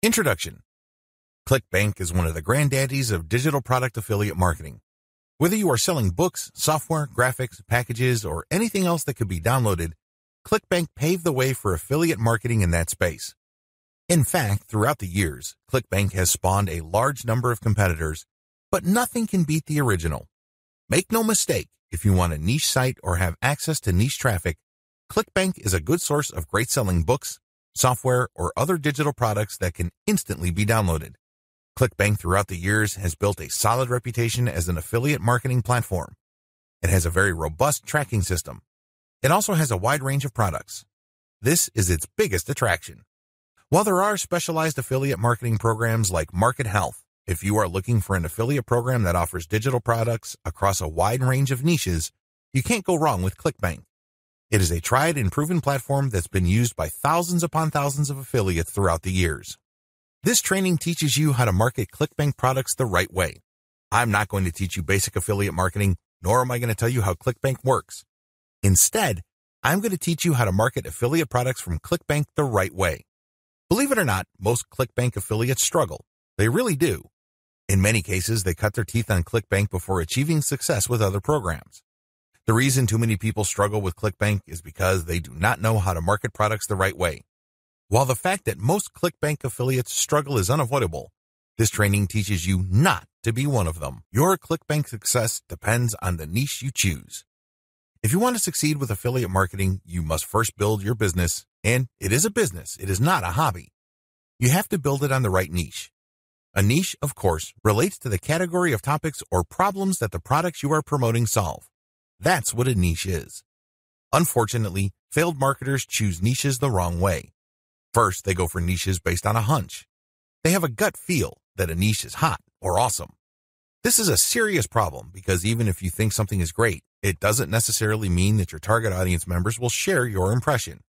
Introduction. ClickBank is one of the granddaddies of digital product affiliate marketing. Whether you are selling books, software, graphics, packages, or anything else that could be downloaded, ClickBank paved the way for affiliate marketing in that space. In fact, throughout the years, ClickBank has spawned a large number of competitors, but nothing can beat the original. Make no mistake, if you want a niche site or have access to niche traffic, ClickBank is a good source of great selling books, software, or other digital products that can instantly be downloaded. ClickBank throughout the years has built a solid reputation as an affiliate marketing platform. It has a very robust tracking system. It also has a wide range of products. This is its biggest attraction. While there are specialized affiliate marketing programs like Market Health, if you are looking for an affiliate program that offers digital products across a wide range of niches, you can't go wrong with ClickBank. It is a tried and proven platform that's been used by thousands upon thousands of affiliates throughout the years. This training teaches you how to market ClickBank products the right way. I'm not going to teach you basic affiliate marketing, nor am I going to tell you how ClickBank works. Instead, I'm going to teach you how to market affiliate products from ClickBank the right way. Believe it or not, most ClickBank affiliates struggle. They really do. In many cases, they cut their teeth on ClickBank before achieving success with other programs. The reason too many people struggle with ClickBank is because they do not know how to market products the right way. While the fact that most ClickBank affiliates struggle is unavoidable, this training teaches you not to be one of them. Your ClickBank success depends on the niche you choose. If you want to succeed with affiliate marketing, you must first build your business, and it is a business, it is not a hobby. You have to build it on the right niche. A niche, of course, relates to the category of topics or problems that the products you are promoting solve. That's what a niche is. Unfortunately, failed marketers choose niches the wrong way. First, they go for niches based on a hunch. They have a gut feel that a niche is hot or awesome. This is a serious problem because even if you think something is great, it doesn't necessarily mean that your target audience members will share your impression.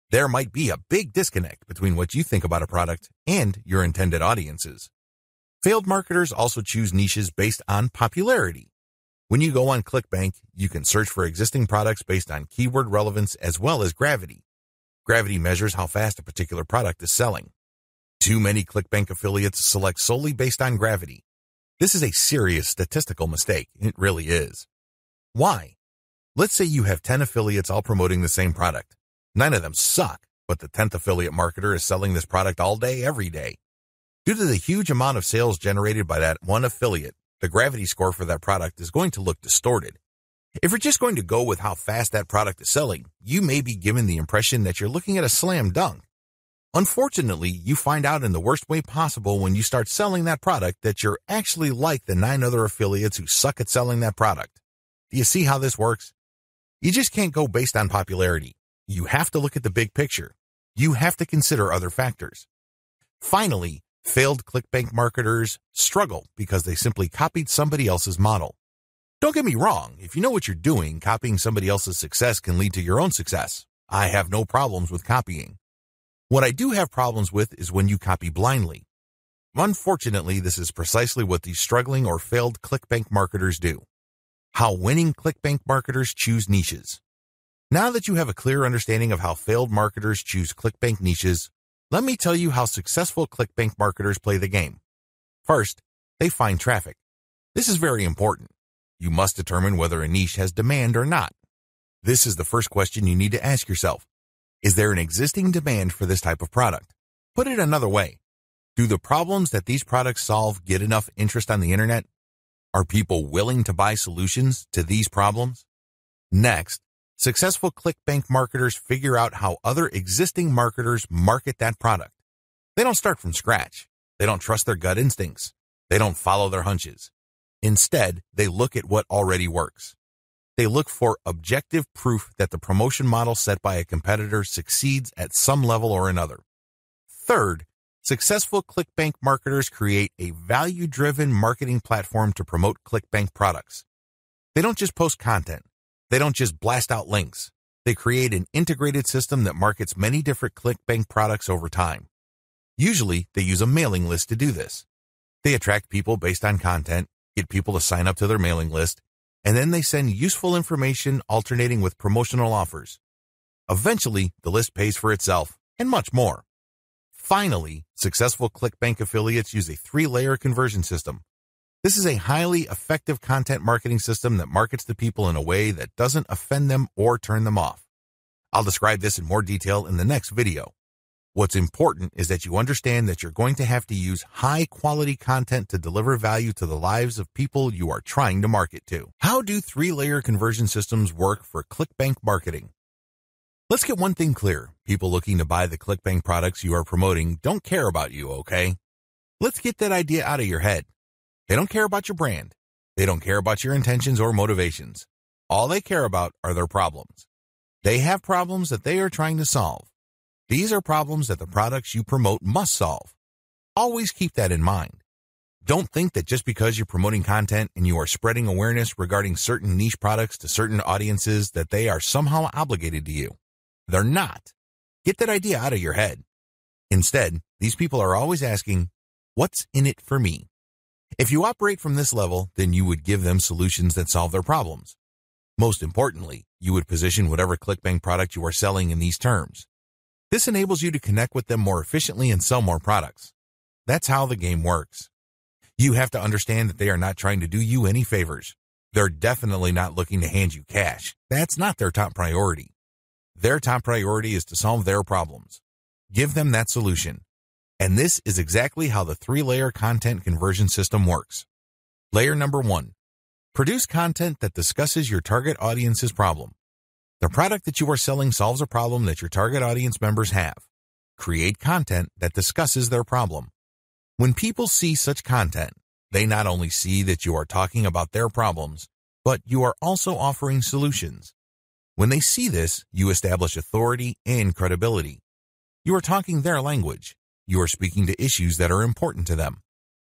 There might be a big disconnect between what you think about a product and your intended audiences. Failed marketers also choose niches based on popularity. When you go on ClickBank, you can search for existing products based on keyword relevance as well as gravity. Gravity measures how fast a particular product is selling. Too many ClickBank affiliates select solely based on gravity. This is a serious statistical mistake. It really is. Why? Let's say you have 10 affiliates all promoting the same product. 9 of them suck, but the 10th affiliate marketer is selling this product all day, every day. Due to the huge amount of sales generated by that one affiliate, the gravity score for that product is going to look distorted. If you're just going to go with how fast that product is selling, you may be given the impression that you're looking at a slam dunk. Unfortunately, you find out in the worst way possible when you start selling that product that you're actually like the 9 other affiliates who suck at selling that product. Do you see how this works? You just can't go based on popularity. You have to look at the big picture. You have to consider other factors. Finally, failed ClickBank marketers struggle because they simply copied somebody else's model. Don't get me wrong, if you know what you're doing, copying somebody else's success can lead to your own success. I have no problems with copying. What I do have problems with is when you copy blindly. Unfortunately, this is precisely what these struggling or failed ClickBank marketers do. How winning ClickBank marketers choose niches. Now that you have a clear understanding of how failed marketers choose ClickBank niches, let me tell you how successful ClickBank marketers play the game. First, they find traffic. This is very important. You must determine whether a niche has demand or not. This is the first question you need to ask yourself. Is there an existing demand for this type of product? Put it another way. Do the problems that these products solve get enough interest on the internet? Are people willing to buy solutions to these problems? Next, successful ClickBank marketers figure out how other existing marketers market that product. They don't start from scratch. They don't trust their gut instincts. They don't follow their hunches. Instead, they look at what already works. They look for objective proof that the promotion model set by a competitor succeeds at some level or another. Third, successful ClickBank marketers create a value-driven marketing platform to promote ClickBank products. They don't just post content. They don't just blast out links. They create an integrated system that markets many different ClickBank products over time. Usually, they use a mailing list to do this. They attract people based on content, get people to sign up to their mailing list, and then they send useful information alternating with promotional offers. Eventually, the list pays for itself, and much more. Finally, successful ClickBank affiliates use a 3-layer conversion system. This is a highly effective content marketing system that markets to people in a way that doesn't offend them or turn them off. I'll describe this in more detail in the next video. What's important is that you understand that you're going to have to use high-quality content to deliver value to the lives of people you are trying to market to. How do 3-layer conversion systems work for ClickBank marketing? Let's get one thing clear. People looking to buy the ClickBank products you are promoting don't care about you, okay? Let's get that idea out of your head. They don't care about your brand. They don't care about your intentions or motivations. All they care about are their problems. They have problems that they are trying to solve. These are problems that the products you promote must solve. Always keep that in mind. Don't think that just because you're promoting content and you are spreading awareness regarding certain niche products to certain audiences that they are somehow obligated to you. They're not. Get that idea out of your head. Instead, these people are always asking, what's in it for me? If you operate from this level, then you would give them solutions that solve their problems. Most importantly, you would position whatever ClickBank product you are selling in these terms. This enables you to connect with them more efficiently and sell more products. That's how the game works. You have to understand that they are not trying to do you any favors. They're definitely not looking to hand you cash. That's not their top priority. Their top priority is to solve their problems. Give them that solution. And this is exactly how the 3-layer content conversion system works. Layer number 1. Produce content that discusses your target audience's problem. The product that you are selling solves a problem that your target audience members have. Create content that discusses their problem. When people see such content, they not only see that you are talking about their problems, but you are also offering solutions. When they see this, you establish authority and credibility. You are talking their language. You are speaking to issues that are important to them.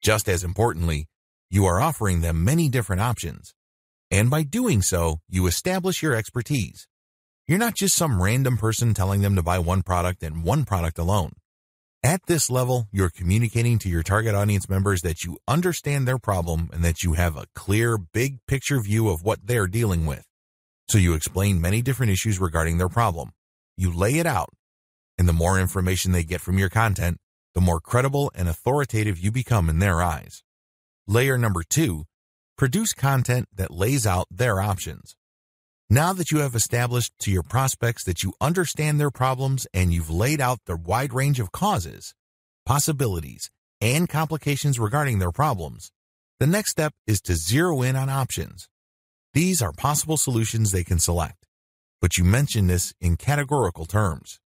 Just as importantly, you are offering them many different options. And by doing so, you establish your expertise. You're not just some random person telling them to buy one product and one product alone. At this level, you're communicating to your target audience members that you understand their problem and that you have a clear, big picture view of what they're dealing with. So you explain many different issues regarding their problem. You lay it out. And the more information they get from your content, the more credible and authoritative you become in their eyes. Layer number 2, produce content that lays out their options. Now that you have established to your prospects that you understand their problems and you've laid out the wide range of causes, possibilities, and complications regarding their problems, the next step is to zero in on options. These are possible solutions they can select, but you mention this in categorical terms.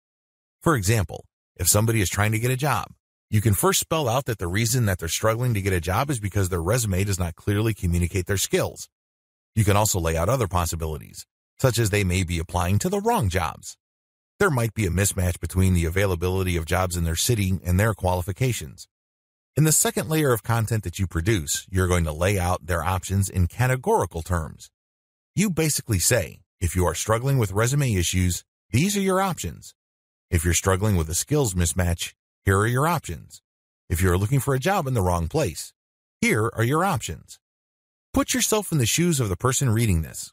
For example, if somebody is trying to get a job, you can first spell out that the reason that they're struggling to get a job is because their resume does not clearly communicate their skills. You can also lay out other possibilities, such as they may be applying to the wrong jobs. There might be a mismatch between the availability of jobs in their city and their qualifications. In the second layer of content that you produce, you're going to lay out their options in categorical terms. You basically say, if you are struggling with resume issues, these are your options. If you're struggling with a skills mismatch, here are your options. If you're looking for a job in the wrong place, here are your options. Put yourself in the shoes of the person reading this.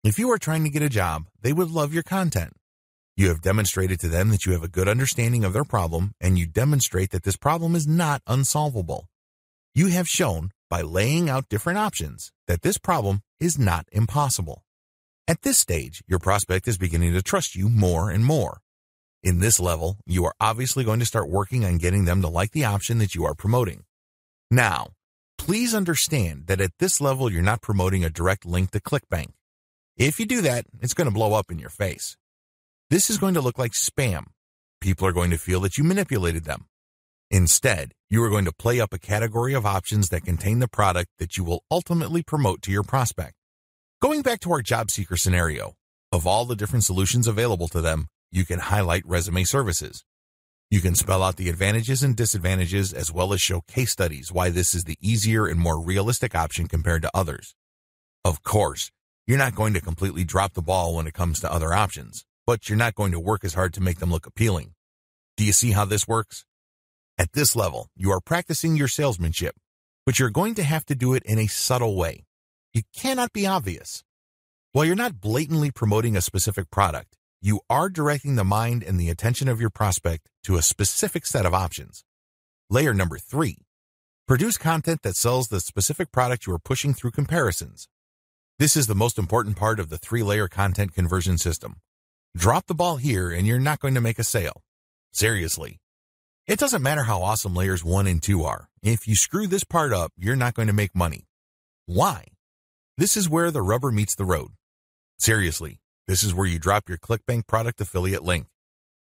If you are trying to get a job, they would love your content. You have demonstrated to them that you have a good understanding of their problem, and you demonstrate that this problem is not unsolvable. You have shown, by laying out different options, that this problem is not impossible. At this stage, your prospect is beginning to trust you more and more. In this level, you are obviously going to start working on getting them to like the option that you are promoting. Now, please understand that at this level, you're not promoting a direct link to ClickBank. If you do that, it's going to blow up in your face. This is going to look like spam. People are going to feel that you manipulated them. Instead, you are going to play up a category of options that contain the product that you will ultimately promote to your prospect. Going back to our job seeker scenario, of all the different solutions available to them, you can highlight resume services. You can spell out the advantages and disadvantages as well as show case studies why this is the easier and more realistic option compared to others. Of course, you're not going to completely drop the ball when it comes to other options, but you're not going to work as hard to make them look appealing. Do you see how this works? At this level, you are practicing your salesmanship, but you're going to have to do it in a subtle way. You cannot be obvious. While you're not blatantly promoting a specific product, you are directing the mind and the attention of your prospect to a specific set of options. Layer number 3. Produce content that sells the specific product you are pushing through comparisons. This is the most important part of the 3-layer content conversion system. Drop the ball here and you're not going to make a sale. Seriously. It doesn't matter how awesome layers 1 and 2 are. If you screw this part up, you're not going to make money. Why? This is where the rubber meets the road. Seriously, this is where you drop your ClickBank product affiliate link.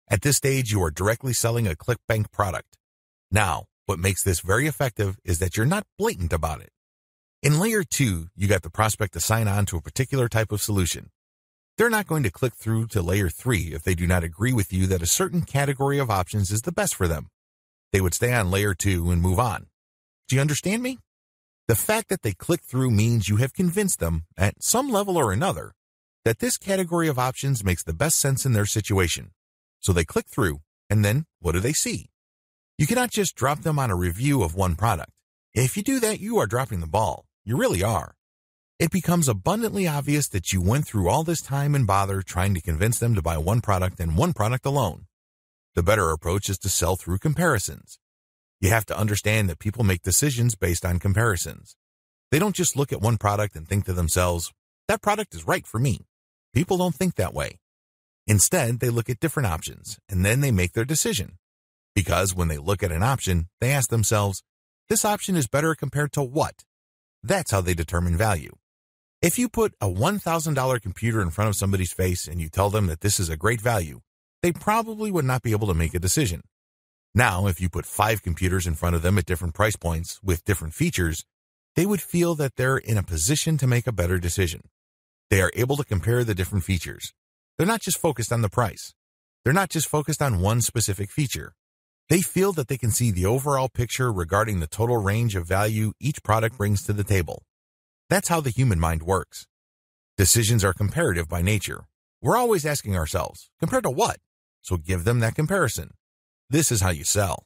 At this stage, you are directly selling a ClickBank product. Now, what makes this very effective is that you're not blatant about it. In layer 2, you got the prospect to sign on to a particular type of solution. They're not going to click through to layer 3 if they do not agree with you that a certain category of options is the best for them. They would stay on layer 2 and move on. Do you understand me? The fact that they click through means you have convinced them, at some level or another, that this category of options makes the best sense in their situation. So they click through, and then what do they see? You cannot just drop them on a review of one product. If you do that, you are dropping the ball. You really are. It becomes abundantly obvious that you went through all this time and bother trying to convince them to buy one product and one product alone. The better approach is to sell through comparisons. You have to understand that people make decisions based on comparisons. They don't just look at one product and think to themselves, that product is right for me. People don't think that way. Instead, they look at different options, and then they make their decision. Because when they look at an option, they ask themselves, this option is better compared to what? That's how they determine value. If you put a $1,000 computer in front of somebody's face and you tell them that this is a great value, they probably would not be able to make a decision. Now, if you put 5 computers in front of them at different price points with different features, they would feel that they're in a position to make a better decision. They are able to compare the different features. They're not just focused on the price. They're not just focused on one specific feature. They feel that they can see the overall picture regarding the total range of value each product brings to the table. That's how the human mind works. Decisions are comparative by nature. We're always asking ourselves, compared to what? So give them that comparison. This is how you sell.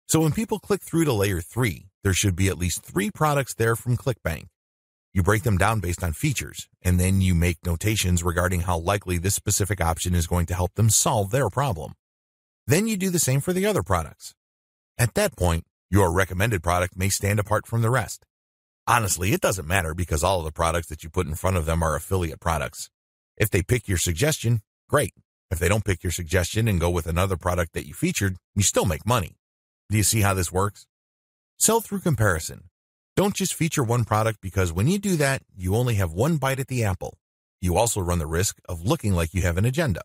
So when people click through to layer 3, there should be at least 3 products there from ClickBank. You break them down based on features, and then you make notations regarding how likely this specific option is going to help them solve their problem. Then you do the same for the other products. At that point, your recommended product may stand apart from the rest. Honestly, it doesn't matter because all of the products that you put in front of them are affiliate products. If they pick your suggestion, great. If they don't pick your suggestion and go with another product that you featured, you still make money. Do you see how this works? Sell through comparison. Don't just feature one product because when you do that, you only have one bite at the apple. You also run the risk of looking like you have an agenda.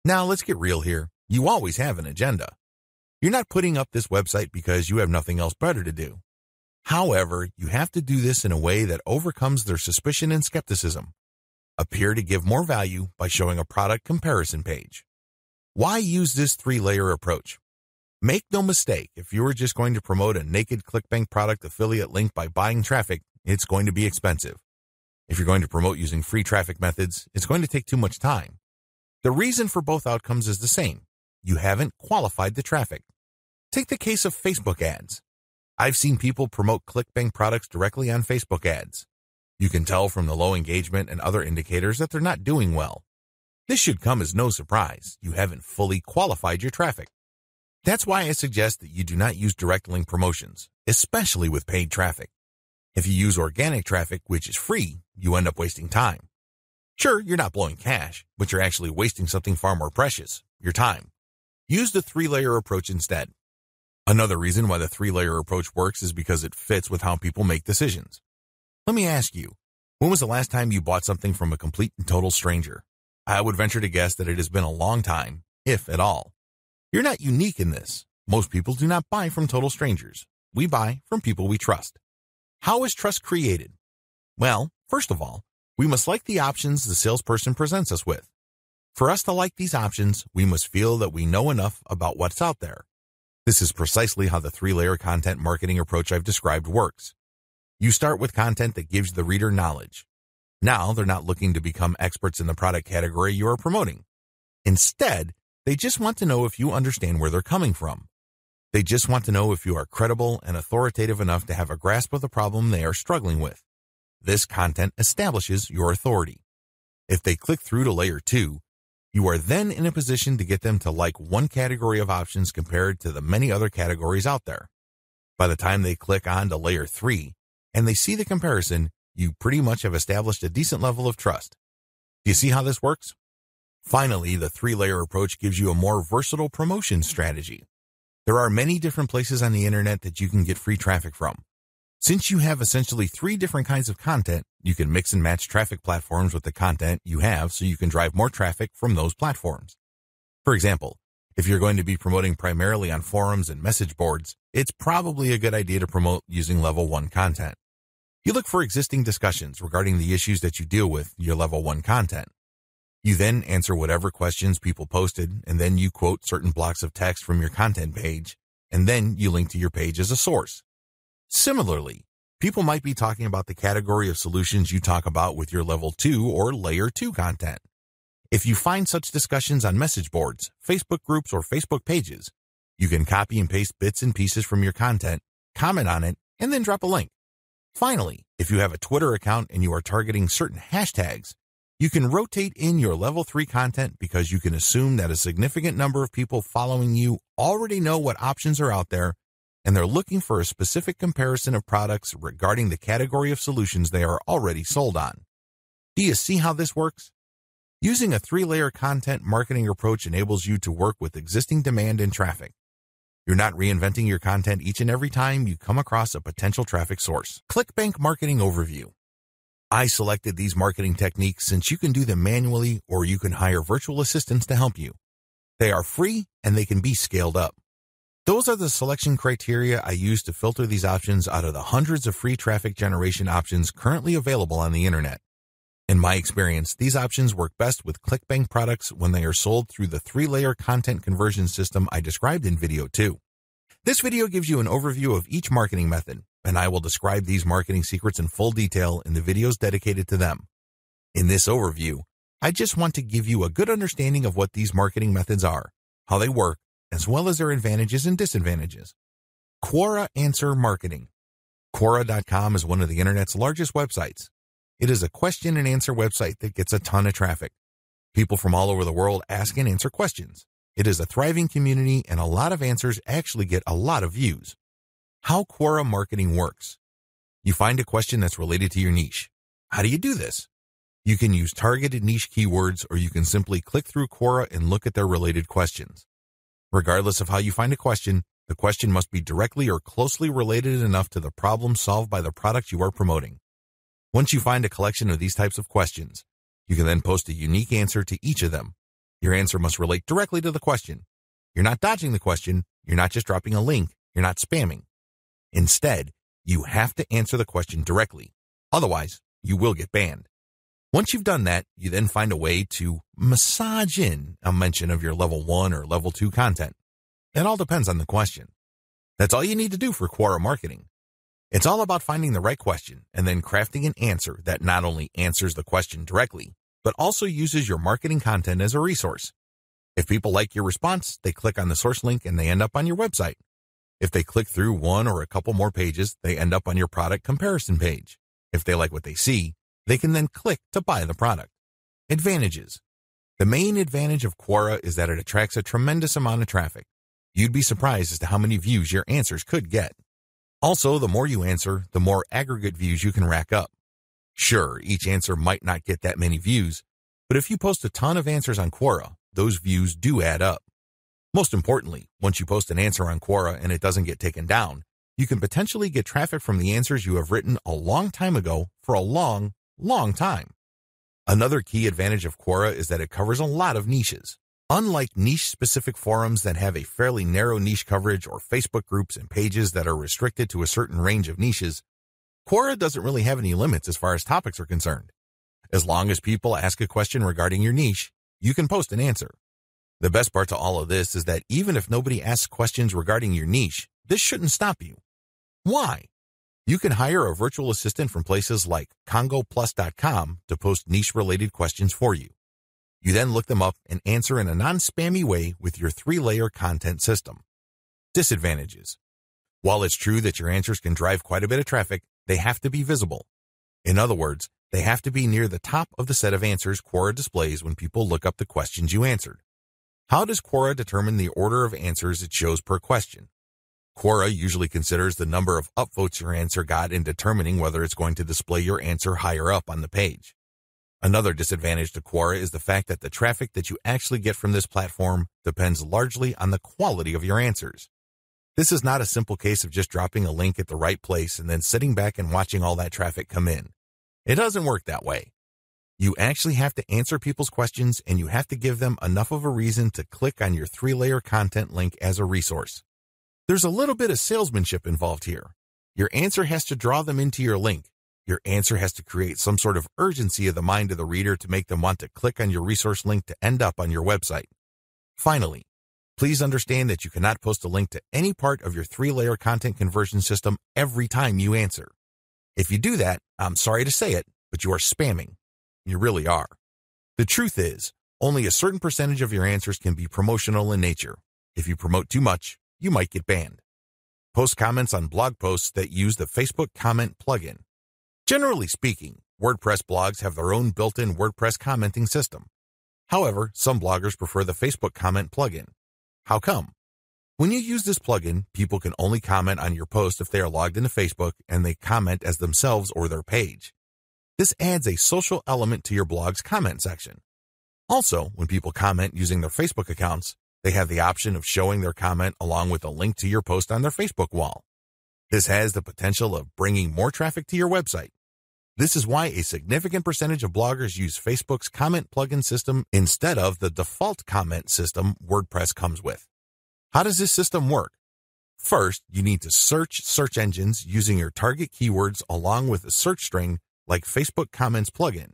Now, let's get real here. You always have an agenda. You're not putting up this website because you have nothing else better to do. However, you have to do this in a way that overcomes their suspicion and skepticism. Appear to give more value by showing a product comparison page. Why use this 3-layer approach? Make no mistake, if you were just going to promote a naked ClickBank product affiliate link by buying traffic, it's going to be expensive. If you're going to promote using free traffic methods, it's going to take too much time. The reason for both outcomes is the same. You haven't qualified the traffic. Take the case of Facebook ads. I've seen people promote ClickBank products directly on Facebook ads. You can tell from the low engagement and other indicators that they're not doing well. This should come as no surprise. You haven't fully qualified your traffic. That's why I suggest that you do not use direct link promotions, especially with paid traffic. If you use organic traffic, which is free, you end up wasting time. Sure, you're not blowing cash, but you're actually wasting something far more precious, your time. Use the 3-layer approach instead. Another reason why the 3-layer approach works is because it fits with how people make decisions. Let me ask you, when was the last time you bought something from a complete and total stranger? I would venture to guess that it has been a long time, if at all. You're not unique in this. Most people do not buy from total strangers. We buy from people we trust. How is trust created? Well, first of all, we must like the options the salesperson presents us with. For us to like these options, we must feel that we know enough about what's out there. This is precisely how the 3-layer content marketing approach I've described works. You start with content that gives the reader knowledge. Now they're not looking to become experts in the product category you are promoting. Instead, they just want to know if you understand where they're coming from. They just want to know if you are credible and authoritative enough to have a grasp of the problem they are struggling with. This content establishes your authority. If they click through to layer 2, You are then in a position to get them to like one category of options compared to the many other categories out there. By the time they click on to layer 3 and they see the comparison, you pretty much have established a decent level of trust. Do you see how this works? Finally, the 3-layer approach gives you a more versatile promotion strategy. There are many different places on the internet that you can get free traffic from. Since you have essentially 3 different kinds of content, you can mix and match traffic platforms with the content you have so you can drive more traffic from those platforms. For example, if you're going to be promoting primarily on forums and message boards, it's probably a good idea to promote using level 1 content. You look for existing discussions regarding the issues that you deal with your level 1 content. You then answer whatever questions people posted, and then you quote certain blocks of text from your content page, and then you link to your page as a source. Similarly, people might be talking about the category of solutions you talk about with your level 2 or layer 2 content. If you find such discussions on message boards, Facebook groups, or Facebook pages, you can copy and paste bits and pieces from your content, comment on it, and then drop a link. Finally, if you have a Twitter account and you are targeting certain hashtags, you can rotate in your level 3 content because you can assume that a significant number of people following you already know what options are out there and they're looking for a specific comparison of products regarding the category of solutions they are already sold on. Do you see how this works? Using a 3-layer content marketing approach enables you to work with existing demand and traffic. You're not reinventing your content each and every time you come across a potential traffic source. ClickBank Marketing Overview. I selected these marketing techniques since you can do them manually or you can hire virtual assistants to help you. They are free and they can be scaled up. Those are the selection criteria I use to filter these options out of the hundreds of free traffic generation options currently available on the internet. In my experience, these options work best with ClickBank products when they are sold through the 3-layer content conversion system I described in video 2. This video gives you an overview of each marketing method, and I will describe these marketing secrets in full detail in the videos dedicated to them. In this overview, I just want to give you a good understanding of what these marketing methods are, how they work, as well as their advantages and disadvantages. Quora Answer Marketing. Quora.com is one of the internet's largest websites. It is a question and answer website that gets a ton of traffic. People from all over the world ask and answer questions. It is a thriving community and a lot of answers actually get a lot of views. How Quora marketing works. You find a question that's related to your niche. How do you do this? You can use targeted niche keywords or you can simply click through Quora and look at their related questions. Regardless of how you find a question, the question must be directly or closely related enough to the problem solved by the product you are promoting. Once you find a collection of these types of questions, you can then post a unique answer to each of them. Your answer must relate directly to the question. You're not dodging the question. You're not just dropping a link. You're not spamming. Instead, you have to answer the question directly. Otherwise, you will get banned. Once you've done that, you then find a way to massage in a mention of your level 1 or level 2 content. It all depends on the question. That's all you need to do for Quora marketing. It's all about finding the right question and then crafting an answer that not only answers the question directly, but also uses your marketing content as a resource. If people like your response, they click on the source link and they end up on your website. If they click through one or a couple more pages, they end up on your product comparison page. If they like what they see, they can then click to buy the product. Advantages. The main advantage of Quora is that it attracts a tremendous amount of traffic. You'd be surprised as to how many views your answers could get. Also, the more you answer, the more aggregate views you can rack up. Sure, each answer might not get that many views, but if you post a ton of answers on Quora, those views do add up. Most importantly, once you post an answer on Quora and it doesn't get taken down, you can potentially get traffic from the answers you have written a long time ago for a long time. Another key advantage of Quora is that it covers a lot of niches. Unlike niche-specific forums that have a fairly narrow niche coverage or Facebook groups and pages that are restricted to a certain range of niches, Quora doesn't really have any limits as far as topics are concerned. As long as people ask a question regarding your niche, you can post an answer. The best part to all of this is that even if nobody asks questions regarding your niche, this shouldn't stop you. Why? You can hire a virtual assistant from places like congoplus.com to post niche-related questions for you. You then look them up and answer in a non-spammy way with your 3-layer content system. Disadvantages. While it's true that your answers can drive quite a bit of traffic, they have to be visible. In other words, They have to be near the top of the set of answers Quora displays when people look up the questions you answered. How does Quora determine the order of answers it shows per question? Quora usually considers the number of upvotes your answer got in determining whether it's going to display your answer higher up on the page. Another disadvantage to Quora is the fact that the traffic that you actually get from this platform depends largely on the quality of your answers. This is not a simple case of just dropping a link at the right place and then sitting back and watching all that traffic come in. It doesn't work that way. You actually have to answer people's questions, and you have to give them enough of a reason to click on your 3-layer content link as a resource. There's a little bit of salesmanship involved here. Your answer has to draw them into your link. Your answer has to create some sort of urgency of the mind of the reader to make them want to click on your resource link to end up on your website. Finally, please understand that you cannot post a link to any part of your 3-layer content conversion system every time you answer. If you do that, I'm sorry to say it, but you are spamming. You really are. The truth is, only a certain percentage of your answers can be promotional in nature. If you promote too much, you might get banned. Post comments on blog posts that use the Facebook comment plugin. Generally speaking, WordPress blogs have their own built-in WordPress commenting system. However, some bloggers prefer the Facebook comment plugin. How come? When you use this plugin, people can only comment on your post if they are logged into Facebook and they comment as themselves or their page. This adds a social element to your blog's comment section. Also, when people comment using their Facebook accounts, they have the option of showing their comment along with a link to your post on their Facebook wall. This has the potential of bringing more traffic to your website. This is why a significant percentage of bloggers use Facebook's comment plugin system instead of the default comment system WordPress comes with. How does this system work? First, you need to search search engines using your target keywords along with a search string like Facebook Comments plugin.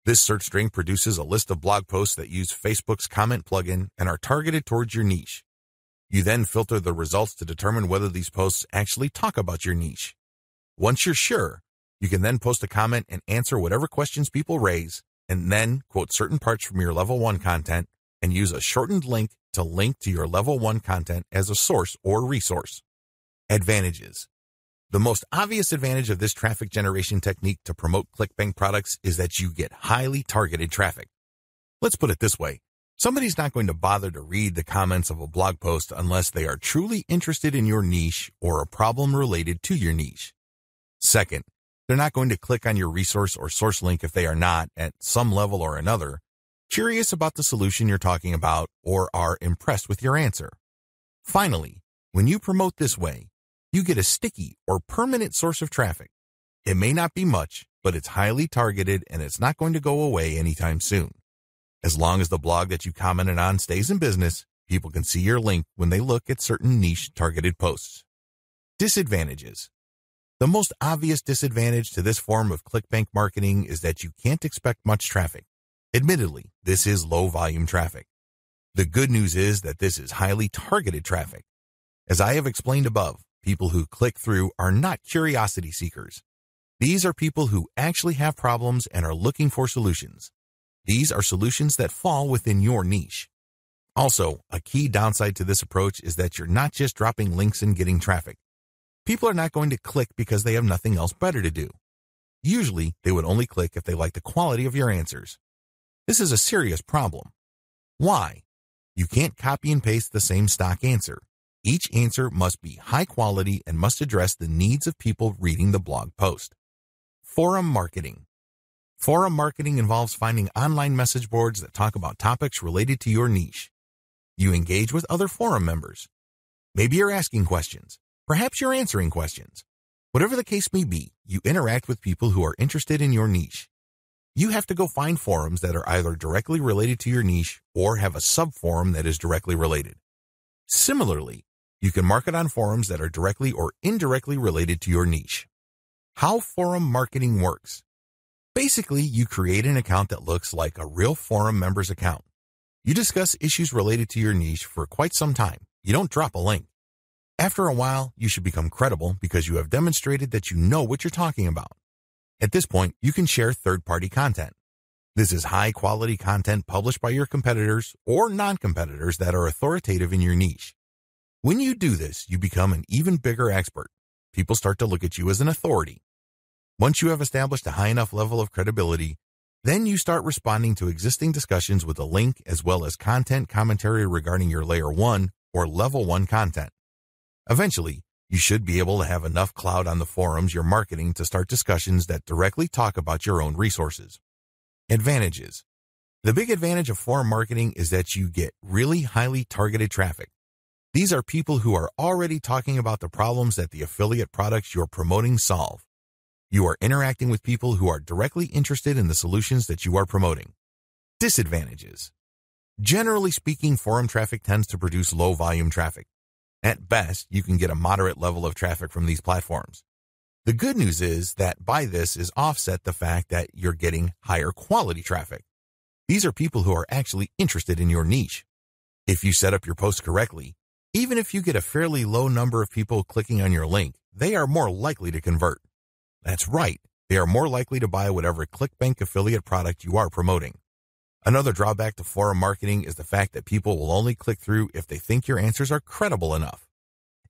This search string produces a list of blog posts that use Facebook's comment plugin and are targeted towards your niche. You then filter the results to determine whether these posts actually talk about your niche. Once you're sure, you can then post a comment and answer whatever questions people raise, and then quote certain parts from your level 1 content and use a shortened link to link to your level 1 content as a source or resource. Advantages. The most obvious advantage of this traffic generation technique to promote ClickBank products is that you get highly targeted traffic. Let's put it this way. Somebody's not going to bother to read the comments of a blog post unless they are truly interested in your niche or a problem related to your niche. Second, they're not going to click on your resource or source link if they are not, at some level or another, curious about the solution you're talking about or are impressed with your answer. Finally, when you promote this way, you get a sticky or permanent source of traffic. It may not be much, but it's highly targeted and it's not going to go away anytime soon. As long as the blog that you commented on stays in business, people can see your link when they look at certain niche targeted posts. Disadvantages. The most obvious disadvantage to this form of ClickBank marketing is that you can't expect much traffic. Admittedly, this is low volume traffic. The good news is that this is highly targeted traffic. As I have explained above, people who click through are not curiosity seekers. These are people who actually have problems and are looking for solutions. These are solutions that fall within your niche. Also, a key downside to this approach is that you're not just dropping links and getting traffic. People are not going to click because they have nothing else better to do. Usually, they would only click if they like the quality of your answers. This is a serious problem. Why? You can't copy and paste the same stock answer. Each answer must be high quality and must address the needs of people reading the blog post. Forum marketing. Forum marketing involves finding online message boards that talk about topics related to your niche. You engage with other forum members. Maybe you're asking questions. Perhaps you're answering questions. Whatever the case may be, you interact with people who are interested in your niche. You have to go find forums that are either directly related to your niche or have a sub-forum that is directly related. Similarly, you can market on forums that are directly or indirectly related to your niche. How forum marketing works. Basically, you create an account that looks like a real forum member's account. You discuss issues related to your niche for quite some time. You don't drop a link. After a while, you should become credible because you have demonstrated that you know what you're talking about. At this point, you can share third-party content. This is high-quality content published by your competitors or non-competitors that are authoritative in your niche. When you do this, you become an even bigger expert. People start to look at you as an authority. Once you have established a high enough level of credibility, then you start responding to existing discussions with a link as well as content commentary regarding your Layer 1 or Level 1 content. Eventually, you should be able to have enough clout on the forums you're marketing to start discussions that directly talk about your own resources. Advantages. The big advantage of forum marketing is that you get really highly targeted traffic. These are people who are already talking about the problems that the affiliate products you're promoting solve. You are interacting with people who are directly interested in the solutions that you are promoting. Disadvantages. Generally speaking, forum traffic tends to produce low volume traffic. At best, you can get a moderate level of traffic from these platforms. The good news is that by this is offset the fact that you're getting higher quality traffic. These are people who are actually interested in your niche. If you set up your post correctly, even if you get a fairly low number of people clicking on your link, they are more likely to convert. That's right, they are more likely to buy whatever ClickBank affiliate product you are promoting. Another drawback to forum marketing is the fact that people will only click through if they think your answers are credible enough.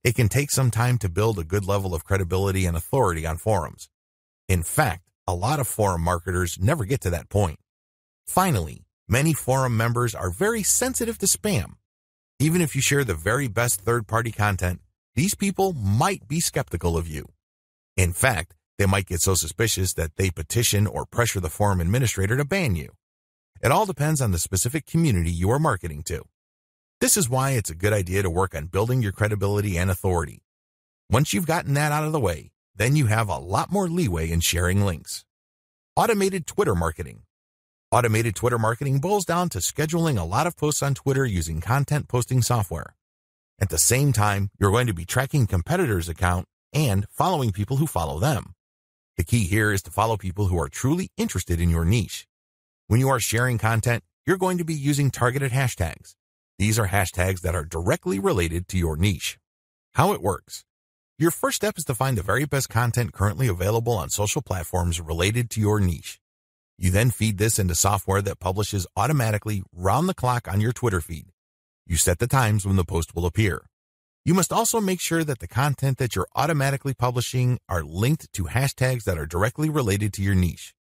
It can take some time to build a good level of credibility and authority on forums. In fact, a lot of forum marketers never get to that point. Finally, many forum members are very sensitive to spam. Even if you share the very best third-party content, these people might be skeptical of you. In fact, they might get so suspicious that they petition or pressure the forum administrator to ban you. It all depends on the specific community you are marketing to. This is why it's a good idea to work on building your credibility and authority. Once you've gotten that out of the way, then you have a lot more leeway in sharing links. Automated Twitter marketing. Automated Twitter marketing boils down to scheduling a lot of posts on Twitter using content posting software. At the same time, you're going to be tracking competitors' account and following people who follow them. The key here is to follow people who are truly interested in your niche. When you are sharing content, you're going to be using targeted hashtags. These are hashtags that are directly related to your niche. How it works. Your first step is to find the very best content currently available on social platforms related to your niche. You then feed this into software that publishes automatically round the clock on your Twitter feed. You set the times when the post will appear. You must also make sure that the content that you're automatically publishing are linked to hashtags that are directly related to your niche.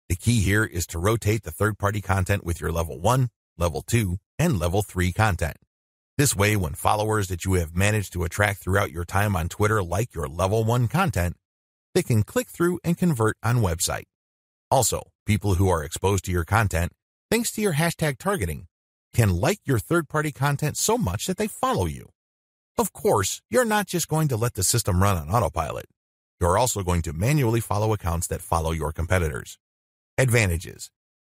The key here is to rotate the third-party content with your Level 1, Level 2, and Level 3 content. This way, when followers that you have managed to attract throughout your time on Twitter like your Level 1 content, they can click through and convert on website. Also, people who are exposed to your content, thanks to your hashtag targeting, can like your third-party content so much that they follow you. Of course, you're not just going to let the system run on autopilot. You're also going to manually follow accounts that follow your competitors. Advantages.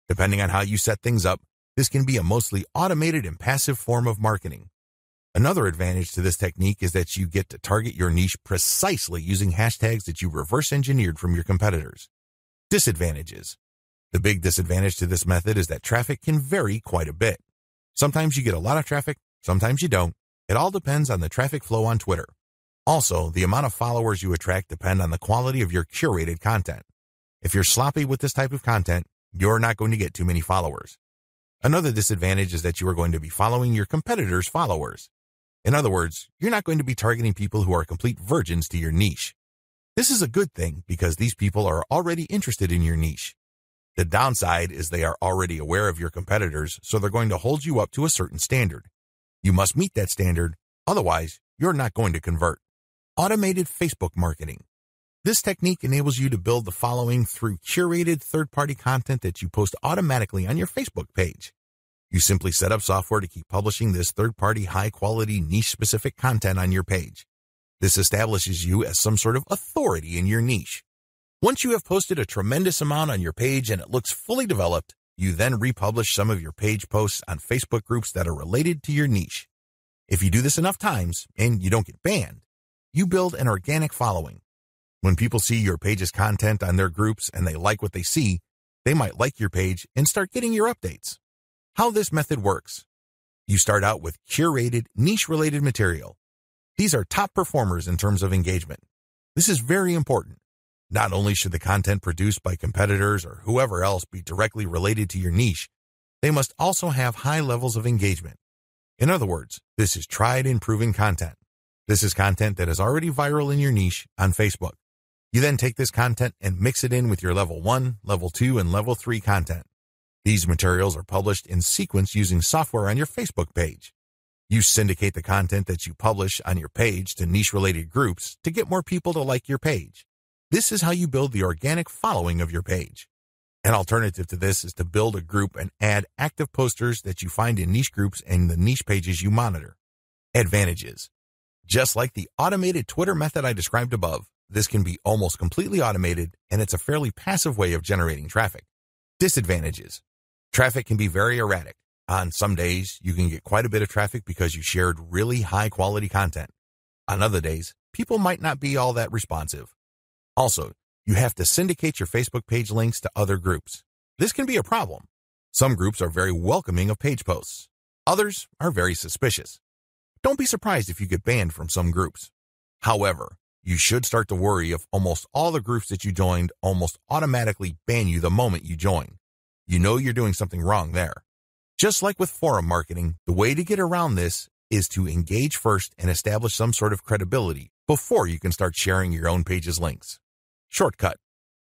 Depending on how you set things up, this can be a mostly automated and passive form of marketing. Another advantage to this technique is that you get to target your niche precisely using hashtags that you reverse engineered from your competitors. Disadvantages. The big disadvantage to this method is that traffic can vary quite a bit. Sometimes you get a lot of traffic, sometimes you don't. It all depends on the traffic flow on Twitter. Also, the amount of followers you attract depend on the quality of your curated content. If you're sloppy with this type of content, you're not going to get too many followers. Another disadvantage is that you are going to be following your competitors' followers. In other words, you're not going to be targeting people who are complete virgins to your niche. This is a good thing because these people are already interested in your niche. The downside is they are already aware of your competitors, so they're going to hold you up to a certain standard. You must meet that standard, otherwise you're not going to convert. Automated Facebook marketing. This technique enables you to build the following through curated third-party content that you post automatically on your Facebook page. You simply set up software to keep publishing this third-party high-quality niche-specific content on your page. This establishes you as some sort of authority in your niche. Once you have posted a tremendous amount on your page and it looks fully developed, you then republish some of your page posts on Facebook groups that are related to your niche. If you do this enough times and you don't get banned, you build an organic following. When people see your page's content on their groups and they like what they see, they might like your page and start getting your updates. How this method works. You start out with curated, niche-related material. These are top performers in terms of engagement. This is very important. Not only should the content produced by competitors or whoever else be directly related to your niche, they must also have high levels of engagement. In other words, this is tried and proven content. This is content that is already viral in your niche on Facebook. You then take this content and mix it in with your level 1, level 2, and level 3 content. These materials are published in sequence using software on your Facebook page. You syndicate the content that you publish on your page to niche-related groups to get more people to like your page. This is how you build the organic following of your page. An alternative to this is to build a group and add active posters that you find in niche groups and the niche pages you monitor. Advantages. Just like the automated Twitter method I described above, this can be almost completely automated, and it's a fairly passive way of generating traffic. Disadvantages. Traffic can be very erratic. On some days, you can get quite a bit of traffic because you shared really high-quality content. On other days, people might not be all that responsive. Also, you have to syndicate your Facebook page links to other groups. This can be a problem. Some groups are very welcoming of page posts. Others are very suspicious. Don't be surprised if you get banned from some groups. However, you should start to worry if almost all the groups that you joined almost automatically ban you the moment you join. You know you're doing something wrong there. Just like with forum marketing, the way to get around this is to engage first and establish some sort of credibility before you can start sharing your own page's links. Shortcut.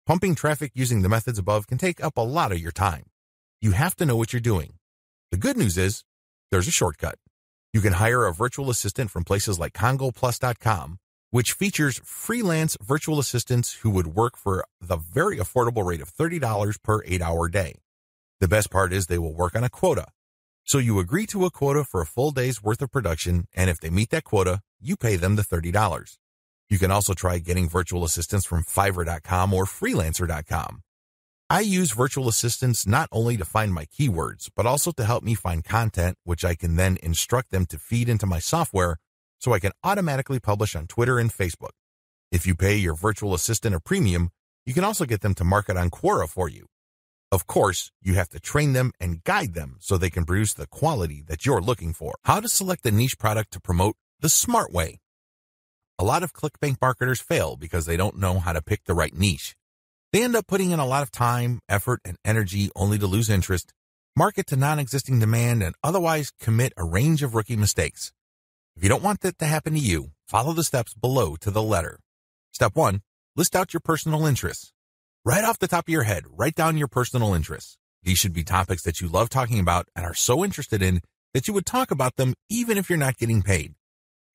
Pumping traffic using the methods above can take up a lot of your time. You have to know what you're doing. The good news is, there's a shortcut. You can hire a virtual assistant from places like CongoPlus.com, which features freelance virtual assistants who would work for the very affordable rate of $30 per 8-hour day. The best part is they will work on a quota. So you agree to a quota for a full day's worth of production, and if they meet that quota, you pay them the $30. You can also try getting virtual assistants from Fiverr.com or Freelancer.com. I use virtual assistants not only to find my keywords, but also to help me find content, which I can then instruct them to feed into my software so I can automatically publish on Twitter and Facebook. If you pay your virtual assistant a premium, you can also get them to market on Quora for you. Of course, you have to train them and guide them so they can produce the quality that you're looking for. How to select a niche product to promote the smart way. A lot of ClickBank marketers fail because they don't know how to pick the right niche. They end up putting in a lot of time, effort, and energy only to lose interest, market to non-existing demand, and otherwise commit a range of rookie mistakes. If you don't want that to happen to you, follow the steps below to the letter. Step 1. List out your personal interests. Right off the top of your head, write down your personal interests. These should be topics that you love talking about and are so interested in that you would talk about them even if you're not getting paid.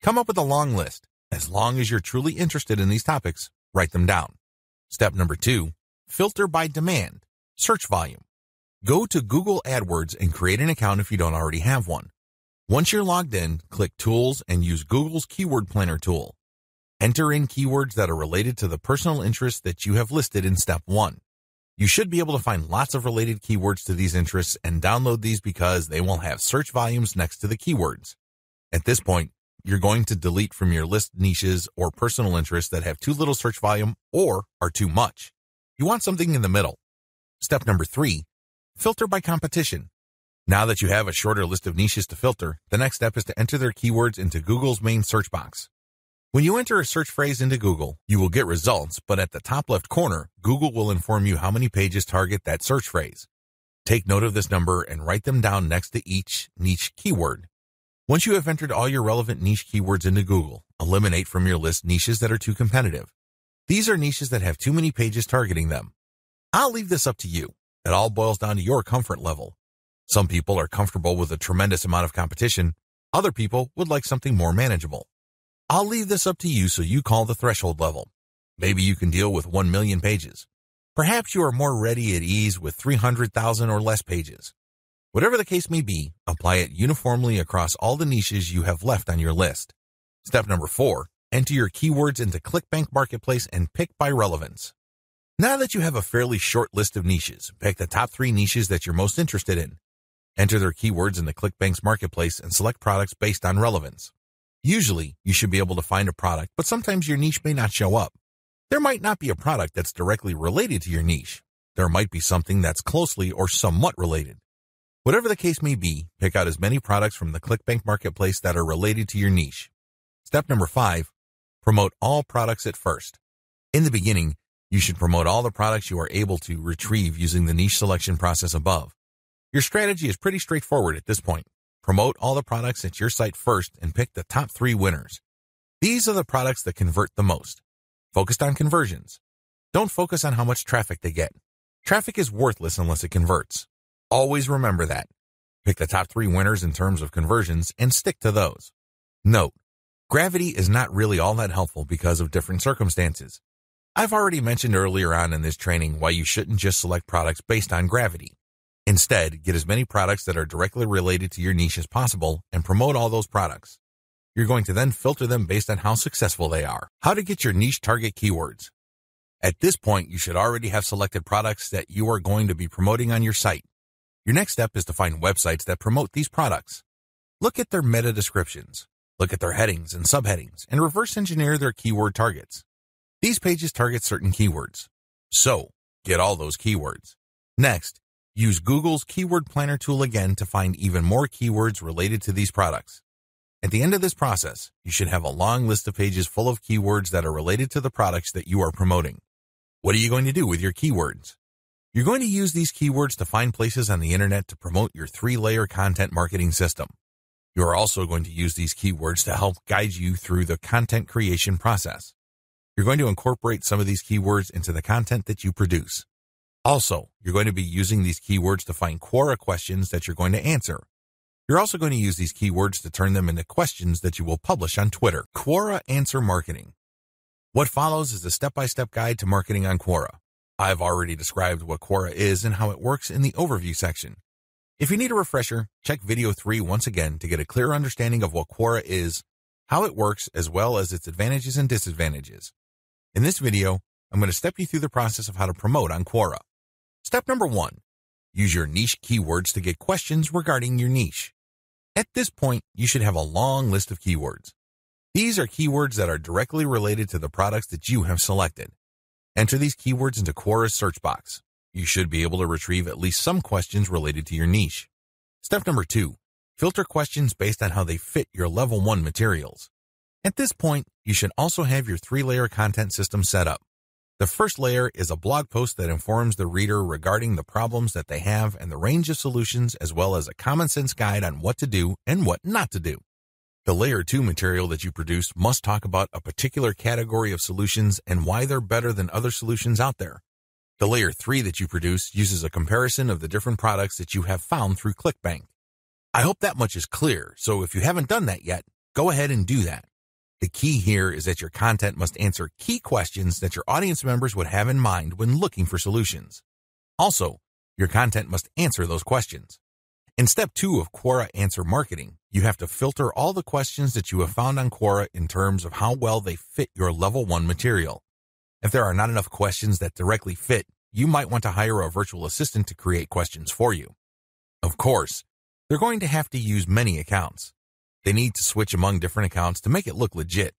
Come up with a long list. As long as you're truly interested in these topics, write them down. Step number 2, filter by demand, search volume. Go to Google AdWords and create an account if you don't already have one. Once you're logged in, click Tools and use Google's Keyword Planner tool. Enter in keywords that are related to the personal interests that you have listed in Step 1. You should be able to find lots of related keywords to these interests and download these because they will have search volumes next to the keywords. At this point, you're going to delete from your list niches or personal interests that have too little search volume or are too much. You want something in the middle. Step number 3, filter by competition. Now that you have a shorter list of niches to filter, the next step is to enter their keywords into Google's main search box. When you enter a search phrase into Google, you will get results, but at the top left corner, Google will inform you how many pages target that search phrase. Take note of this number and write them down next to each niche keyword. Once you have entered all your relevant niche keywords into Google, eliminate from your list niches that are too competitive. These are niches that have too many pages targeting them. I'll leave this up to you. It all boils down to your comfort level. Some people are comfortable with a tremendous amount of competition. Other people would like something more manageable. I'll leave this up to you so you call the threshold level. Maybe you can deal with 1 million pages. Perhaps you are more ready at ease with 300,000 or less pages. Whatever the case may be, apply it uniformly across all the niches you have left on your list. Step number 4, enter your keywords into ClickBank Marketplace and pick by relevance. Now that you have a fairly short list of niches, pick the top 3 niches that you're most interested in. Enter their keywords into ClickBank's Marketplace and select products based on relevance. Usually, you should be able to find a product, but sometimes your niche may not show up. There might not be a product that's directly related to your niche. There might be something that's closely or somewhat related. Whatever the case may be, pick out as many products from the ClickBank Marketplace that are related to your niche. Step number 5, promote all products at first. In the beginning, you should promote all the products you are able to retrieve using the niche selection process above. Your strategy is pretty straightforward at this point. Promote all the products at your site first and pick the top 3 winners. These are the products that convert the most. Focused on conversions. Don't focus on how much traffic they get. Traffic is worthless unless it converts. Always remember that. Pick the top 3 winners in terms of conversions and stick to those. Note, gravity is not really all that helpful because of different circumstances. I've already mentioned earlier on in this training why you shouldn't just select products based on gravity. Instead, get as many products that are directly related to your niche as possible and promote all those products. You're going to then filter them based on how successful they are. How to get your niche target keywords. At this point, you should already have selected products that you are going to be promoting on your site. Your next step is to find websites that promote these products. Look at their meta descriptions. Look at their headings and subheadings and reverse engineer their keyword targets. These pages target certain keywords. So, get all those keywords. Next, use Google's Keyword Planner tool again to find even more keywords related to these products. At the end of this process, you should have a long list of pages full of keywords that are related to the products that you are promoting. What are you going to do with your keywords? You're going to use these keywords to find places on the internet to promote your 3-layer content marketing system. You are also going to use these keywords to help guide you through the content creation process. You're going to incorporate some of these keywords into the content that you produce. Also, you're going to be using these keywords to find Quora questions that you're going to answer. You're also going to use these keywords to turn them into questions that you will publish on Twitter. Quora Answer Marketing. What follows is a step-by-step guide to marketing on Quora. I've already described what Quora is and how it works in the overview section. If you need a refresher, check video 3 once again to get a clear understanding of what Quora is, how it works, as well as its advantages and disadvantages. In this video, I'm going to step you through the process of how to promote on Quora. Step number 1. Use your niche keywords to get questions regarding your niche. At this point, you should have a long list of keywords. These are keywords that are directly related to the products that you have selected. Enter these keywords into Quora's search box. You should be able to retrieve at least some questions related to your niche. Step number 2. Filter questions based on how they fit your level 1 materials. At this point, you should also have your 3-layer content system set up. The first layer is a blog post that informs the reader regarding the problems that they have and the range of solutions, as well as a common sense guide on what to do and what not to do. The layer 2 material that you produce must talk about a particular category of solutions and why they're better than other solutions out there. The layer 3 that you produce uses a comparison of the different products that you have found through ClickBank. I hope that much is clear, so if you haven't done that yet, go ahead and do that. The key here is that your content must answer key questions that your audience members would have in mind when looking for solutions. Also, your content must answer those questions. In step 2 of Quora Answer Marketing, you have to filter all the questions that you have found on Quora in terms of how well they fit your level 1 material. If there are not enough questions that directly fit, you might want to hire a virtual assistant to create questions for you. Of course, they're going to have to use many accounts. They need to switch among different accounts to make it look legit.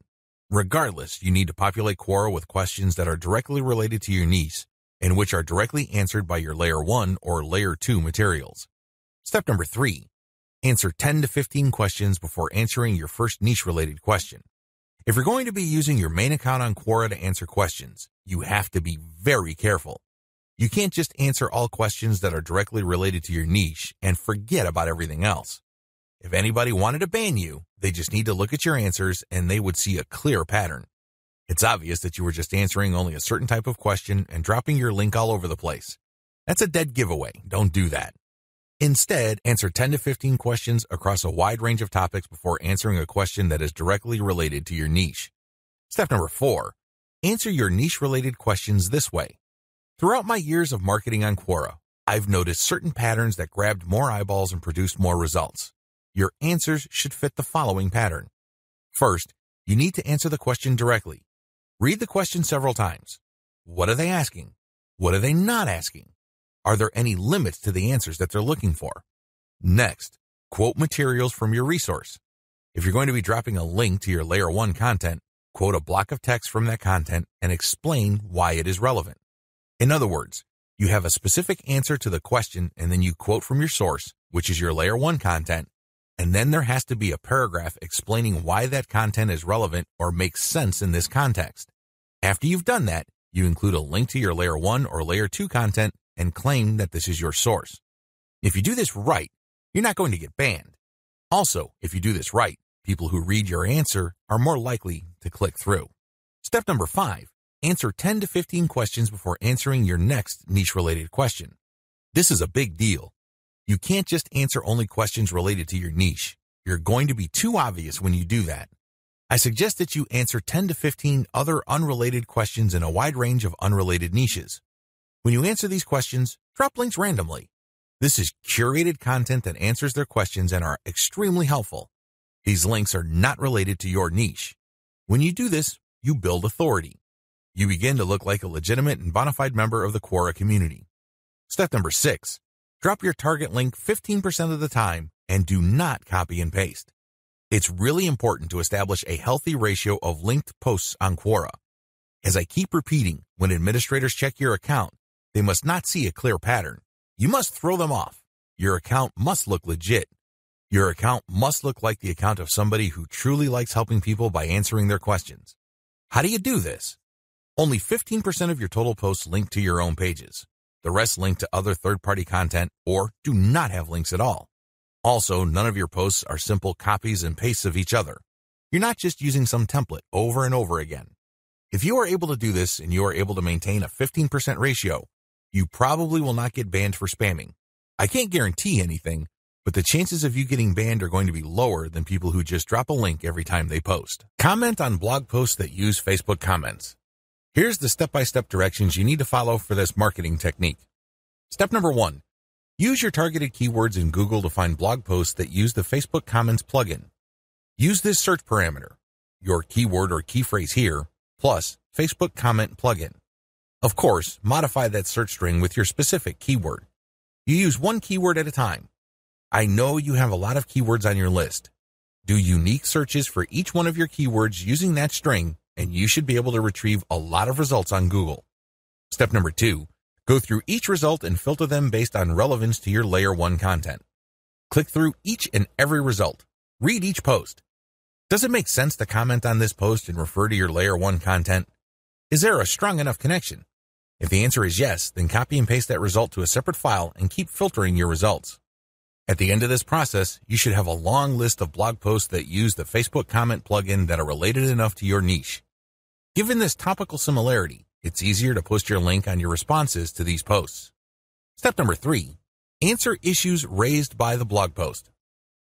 Regardless, you need to populate Quora with questions that are directly related to your niche and which are directly answered by your layer 1 or layer 2 materials. Step number 3. Answer 10 to 15 questions before answering your first niche-related question. If you're going to be using your main account on Quora to answer questions, you have to be very careful. You can't just answer all questions that are directly related to your niche and forget about everything else. If anybody wanted to ban you, they just need to look at your answers and they would see a clear pattern. It's obvious that you were just answering only a certain type of question and dropping your link all over the place. That's a dead giveaway. Don't do that. Instead, answer 10 to 15 questions across a wide range of topics before answering a question that is directly related to your niche. Step number 4. Answer your niche-related questions this way. Throughout my years of marketing on Quora, I've noticed certain patterns that grabbed more eyeballs and produced more results. Your answers should fit the following pattern. First, you need to answer the question directly. Read the question several times. What are they asking? What are they not asking? Are there any limits to the answers that they're looking for? Next, quote materials from your resource. If you're going to be dropping a link to your layer 1 content, quote a block of text from that content and explain why it is relevant. In other words, you have a specific answer to the question and then you quote from your source, which is your layer 1 content, and then there has to be a paragraph explaining why that content is relevant or makes sense in this context. After you've done that, you include a link to your layer 1 or layer 2 content and claim that this is your source. If you do this right, you're not going to get banned. Also, if you do this right, people who read your answer are more likely to click through. Step number 5. answer 10 to 15 questions before answering your next niche-related question. This is a big deal. You can't just answer only questions related to your niche. You're going to be too obvious when you do that. I suggest that you answer 10 to 15 other unrelated questions in a wide range of unrelated niches. When you answer these questions, drop links randomly. This is curated content that answers their questions and are extremely helpful. These links are not related to your niche. When you do this, you build authority. You begin to look like a legitimate and bona fide member of the Quora community. Step number 6, drop your target link 15% of the time and do not copy and paste. It's really important to establish a healthy ratio of linked posts on Quora. As I keep repeating, when administrators check your account, they must not see a clear pattern. You must throw them off. Your account must look legit. Your account must look like the account of somebody who truly likes helping people by answering their questions. How do you do this? Only 15% of your total posts link to your own pages. The rest link to other third-party content or do not have links at all. Also, none of your posts are simple copies and pastes of each other. You're not just using some template over and over again. If you are able to do this and you are able to maintain a 15% ratio, you probably will not get banned for spamming. I can't guarantee anything, but the chances of you getting banned are going to be lower than people who just drop a link every time they post. Comment on blog posts that use Facebook comments. Here's the step-by-step directions you need to follow for this marketing technique. Step number 1. Use your targeted keywords in Google to find blog posts that use the Facebook Comments plugin. Use this search parameter, your keyword or key phrase here, plus Facebook Comment plugin. Of course, modify that search string with your specific keyword. You use one keyword at a time. I know you have a lot of keywords on your list. Do unique searches for each one of your keywords using that string, and you should be able to retrieve a lot of results on Google. Step number 2. Go through each result and filter them based on relevance to your Layer 1 content. Click through each and every result. Read each post. Does it make sense to comment on this post and refer to your Layer 1 content? Is there a strong enough connection? If the answer is yes, then copy and paste that result to a separate file and keep filtering your results. At the end of this process, you should have a long list of blog posts that use the Facebook Comment plugin that are related enough to your niche. Given this topical similarity, it's easier to post your link on your responses to these posts. Step number 3. Answer issues raised by the blog post.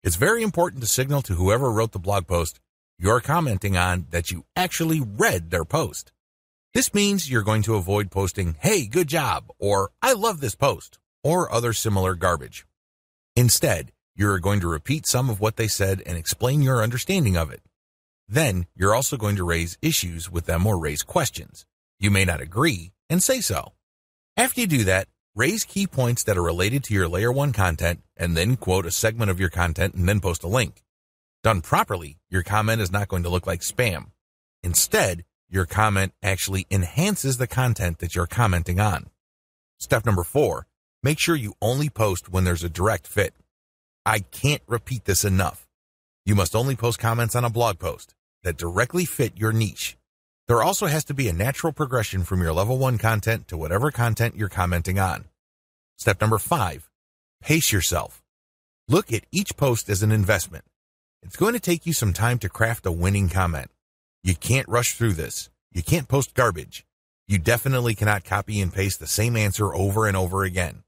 It's very important to signal to whoever wrote the blog post you're commenting on that you actually read their post. This means you're going to avoid posting, "Hey, good job," or "I love this post," or other similar garbage. Instead, you're going to repeat some of what they said and explain your understanding of it. Then, you're also going to raise issues with them or raise questions. You may not agree, and say so. After you do that, raise key points that are related to your Layer 1 content, and then quote a segment of your content and then post a link. Done properly, your comment is not going to look like spam. Instead, your comment actually enhances the content that you're commenting on. Step number 4. Make sure you only post when there's a direct fit. I can't repeat this enough. You must only post comments on a blog post that directly fit your niche. There also has to be a natural progression from your level 1 content to whatever content you're commenting on. Step number 5. Pace yourself. Look at each post as an investment. It's going to take you some time to craft a winning comment. You can't rush through this. You can't post garbage. You definitely cannot copy and paste the same answer over and over again.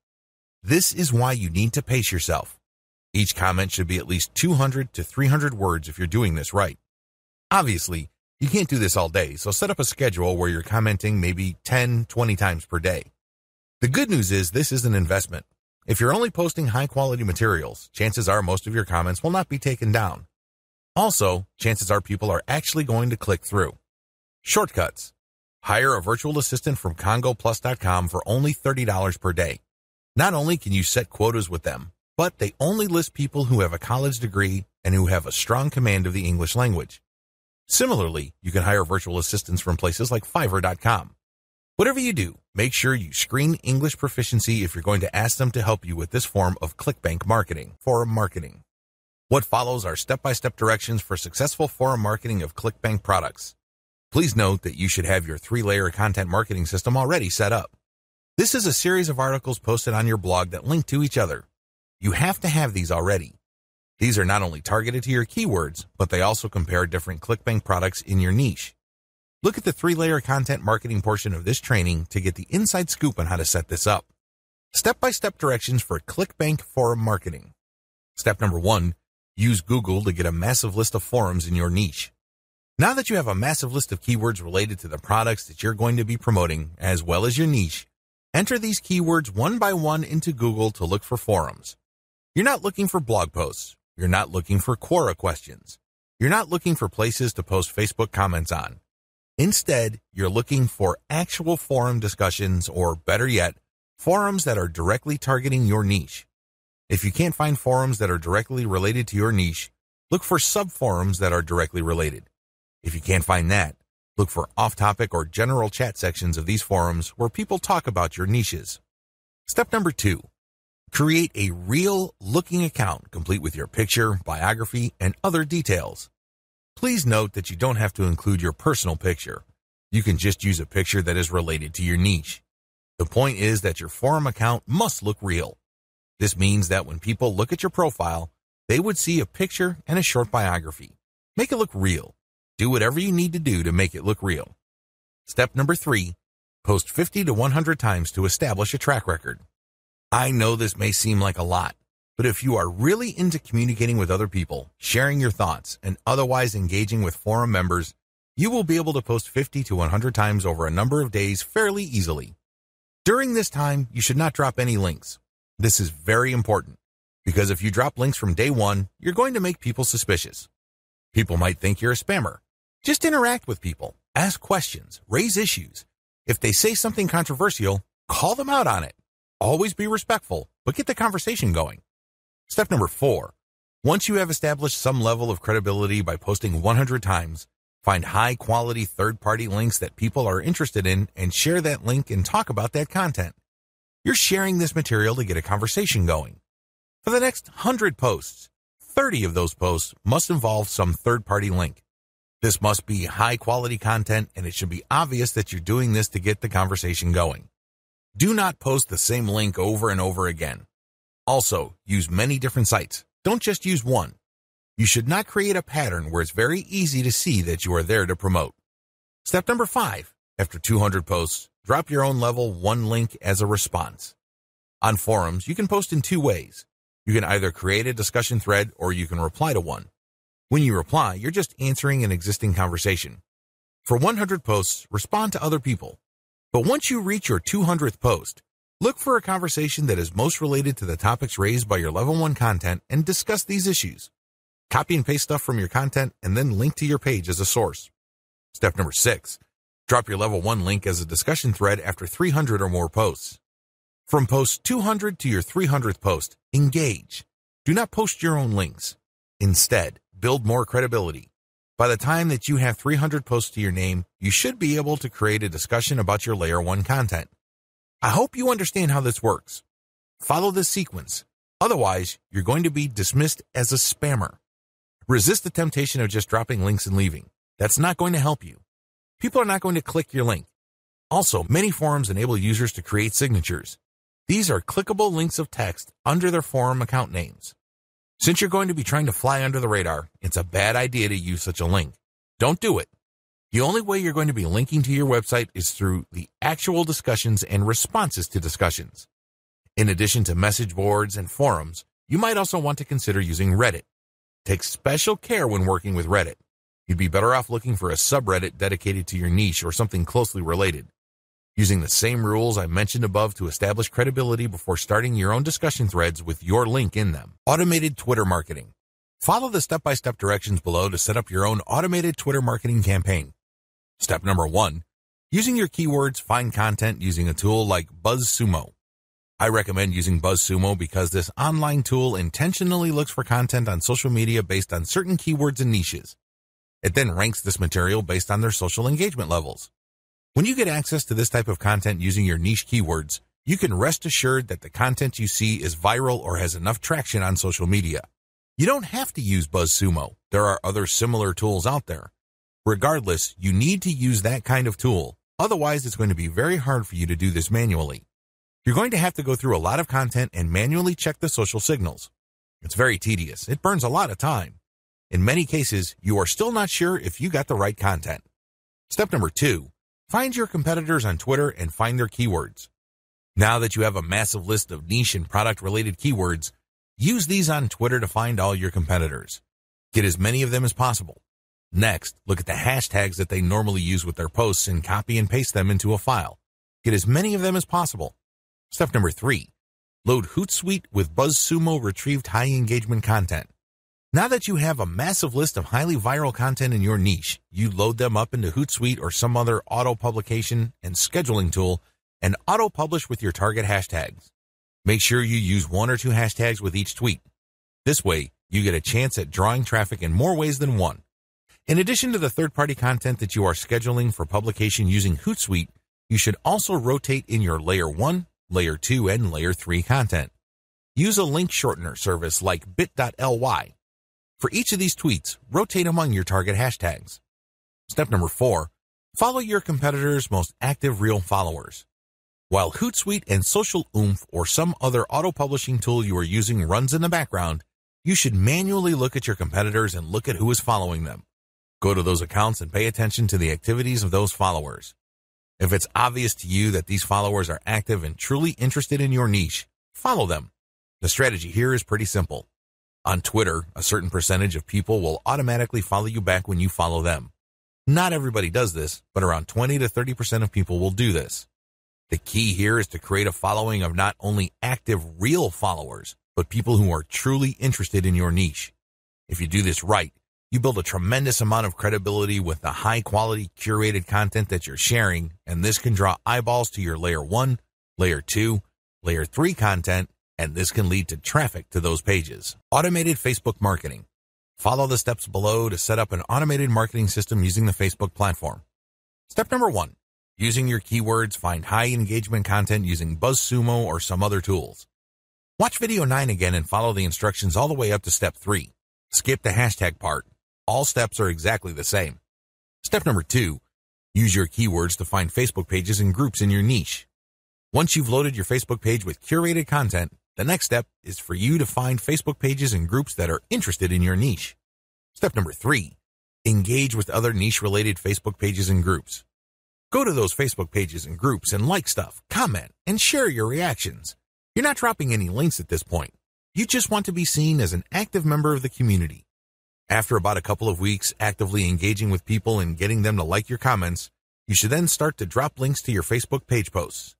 This is why you need to pace yourself. Each comment should be at least 200 to 300 words if you're doing this right. Obviously, you can't do this all day, so set up a schedule where you're commenting maybe 10, 20 times per day. The good news is this is an investment. If you're only posting high-quality materials, chances are most of your comments will not be taken down. Also, chances are people are actually going to click through. Shortcuts. Hire a virtual assistant from CongoPlus.com for only $30 per day. Not only can you set quotas with them, but they only list people who have a college degree and who have a strong command of the English language. Similarly, you can hire virtual assistants from places like Fiverr.com. Whatever you do, make sure you screen English proficiency if you're going to ask them to help you with this form of ClickBank marketing, forum marketing. What follows are step-by-step directions for successful forum marketing of ClickBank products. Please note that you should have your 3-layer content marketing system already set up. This is a series of articles posted on your blog that link to each other. You have to have these already. These are not only targeted to your keywords, but they also compare different ClickBank products in your niche. Look at the 3-layer content marketing portion of this training to get the inside scoop on how to set this up. Step-by-step directions for ClickBank forum marketing. Step number 1, use Google to get a massive list of forums in your niche. Now that you have a massive list of keywords related to the products that you're going to be promoting, as well as your niche, enter these keywords one by one into Google to look for forums. You're not looking for blog posts. You're not looking for Quora questions. You're not looking for places to post Facebook comments on. Instead, you're looking for actual forum discussions, or better yet, forums that are directly targeting your niche. If you can't find forums that are directly related to your niche, look for sub-forums that are directly related. If you can't find that, look for off-topic or general chat sections of these forums where people talk about your niches. Step number 2, create a real-looking account complete with your picture, biography, and other details. Please note that you don't have to include your personal picture. You can just use a picture that is related to your niche. The point is that your forum account must look real. This means that when people look at your profile, they would see a picture and a short biography. Make it look real. Do whatever you need to do to make it look real. Step number 3, post 50 to 100 times to establish a track record. I know this may seem like a lot, but if you are really into communicating with other people, sharing your thoughts, and otherwise engaging with forum members, you will be able to post 50 to 100 times over a number of days fairly easily. During this time, you should not drop any links. This is very important, because if you drop links from day 1, you're going to make people suspicious. People might think you're a spammer. Just interact with people, ask questions, raise issues. If they say something controversial, call them out on it. Always be respectful, but get the conversation going. Step number 4, once you have established some level of credibility by posting 100 times, find high-quality third-party links that people are interested in and share that link and talk about that content. You're sharing this material to get a conversation going. For the next 100 posts, 30 of those posts must involve some third-party link. This must be high-quality content, and it should be obvious that you're doing this to get the conversation going. Do not post the same link over and over again. Also, use many different sites. Don't just use one. You should not create a pattern where it's very easy to see that you are there to promote. Step number 5, after 200 posts, drop your own level 1 link as a response. On forums, you can post in 2 ways. You can either create a discussion thread or you can reply to one. When you reply, you're just answering an existing conversation. For 100 posts, respond to other people. But once you reach your 200th post, look for a conversation that is most related to the topics raised by your level 1 content and discuss these issues. Copy and paste stuff from your content and then link to your page as a source. Step number 6, drop your level 1 link as a discussion thread after 300 or more posts. From post 200 to your 300th post, engage. Do not post your own links. Instead, build more credibility. By the time that you have 300 posts to your name, you should be able to create a discussion about your layer 1 content. I hope you understand how this works. Follow this sequence. Otherwise, you're going to be dismissed as a spammer. Resist the temptation of just dropping links and leaving. That's not going to help you. People are not going to click your link. Also, many forums enable users to create signatures. These are clickable links of text under their forum account names. Since you're going to be trying to fly under the radar, it's a bad idea to use such a link. Don't do it. The only way you're going to be linking to your website is through the actual discussions and responses to discussions. In addition to message boards and forums, you might also want to consider using Reddit. Take special care when working with Reddit. You'd be better off looking for a subreddit dedicated to your niche or something closely related. Using the same rules I mentioned above to establish credibility before starting your own discussion threads with your link in them. Automated Twitter marketing. Follow the step-by-step directions below to set up your own automated Twitter marketing campaign. Step number 1, using your keywords, find content using a tool like BuzzSumo. I recommend using BuzzSumo because this online tool intentionally looks for content on social media based on certain keywords and niches. It then ranks this material based on their social engagement levels. When you get access to this type of content using your niche keywords, you can rest assured that the content you see is viral or has enough traction on social media. You don't have to use BuzzSumo. There are other similar tools out there. Regardless, you need to use that kind of tool. Otherwise, it's going to be very hard for you to do this manually. You're going to have to go through a lot of content and manually check the social signals. It's very tedious. It burns a lot of time. In many cases, you are still not sure if you got the right content. Step number 2, find your competitors on Twitter and find their keywords. Now that you have a massive list of niche and product-related keywords, use these on Twitter to find all your competitors. Get as many of them as possible. Next, look at the hashtags that they normally use with their posts and copy and paste them into a file. Get as many of them as possible. Step number 3, load Hootsuite with BuzzSumo retrieved high engagement content. Now that you have a massive list of highly viral content in your niche, you load them up into Hootsuite or some other auto-publication and scheduling tool and auto-publish with your target hashtags. Make sure you use 1 or 2 hashtags with each tweet. This way, you get a chance at drawing traffic in more ways than one. In addition to the third-party content that you are scheduling for publication using Hootsuite, you should also rotate in your Layer 1, Layer 2, and Layer 3 content. Use a link shortener service like bit.ly. For each of these tweets, rotate among your target hashtags. Step number 4, follow your competitors' most active real followers. While Hootsuite and Social Oomph or some other auto-publishing tool you are using runs in the background, you should manually look at your competitors and look at who is following them. Go to those accounts and pay attention to the activities of those followers. If it's obvious to you that these followers are active and truly interested in your niche, follow them. The strategy here is pretty simple. On Twitter, a certain percentage of people will automatically follow you back when you follow them. Not everybody does this, but around 20 to 30% of people will do this. The key here is to create a following of not only active real followers, but people who are truly interested in your niche. If you do this right, you build a tremendous amount of credibility with the high-quality, curated content that you're sharing, and this can draw eyeballs to your Layer 1, Layer 2, Layer 3 content, and this can lead to traffic to those pages. Automated Facebook marketing. Follow the steps below to set up an automated marketing system using the Facebook platform. Step number 1, using your keywords, find high engagement content using BuzzSumo or some other tools. Watch video 9 again and follow the instructions all the way up to step 3. Skip the hashtag part. All steps are exactly the same. Step number 2, use your keywords to find Facebook pages and groups in your niche. Once you've loaded your Facebook page with curated content, the next step is for you to find Facebook pages and groups that are interested in your niche. Step number 3, engage with other niche-related Facebook pages and groups. Go to those Facebook pages and groups and like stuff, comment, and share your reactions. You're not dropping any links at this point. You just want to be seen as an active member of the community. After about a couple of weeks actively engaging with people and getting them to like your comments, you should then start to drop links to your Facebook page posts.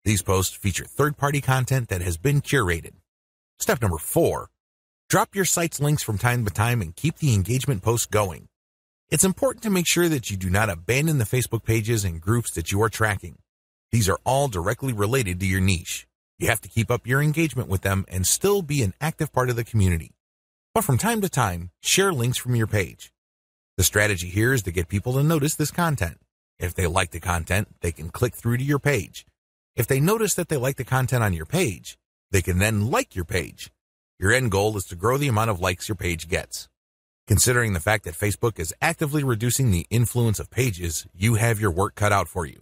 These posts feature third-party content that has been curated. Step number 4, drop your site's links from time to time and keep the engagement posts going. It's important to make sure that you do not abandon the Facebook pages and groups that you are tracking. These are all directly related to your niche. You have to keep up your engagement with them and still be an active part of the community. But from time to time, share links from your page. The strategy here is to get people to notice this content. If they like the content, they can click through to your page. If they notice that they like the content on your page, they can then like your page. Your end goal is to grow the amount of likes your page gets. Considering the fact that Facebook is actively reducing the influence of pages, you have your work cut out for you.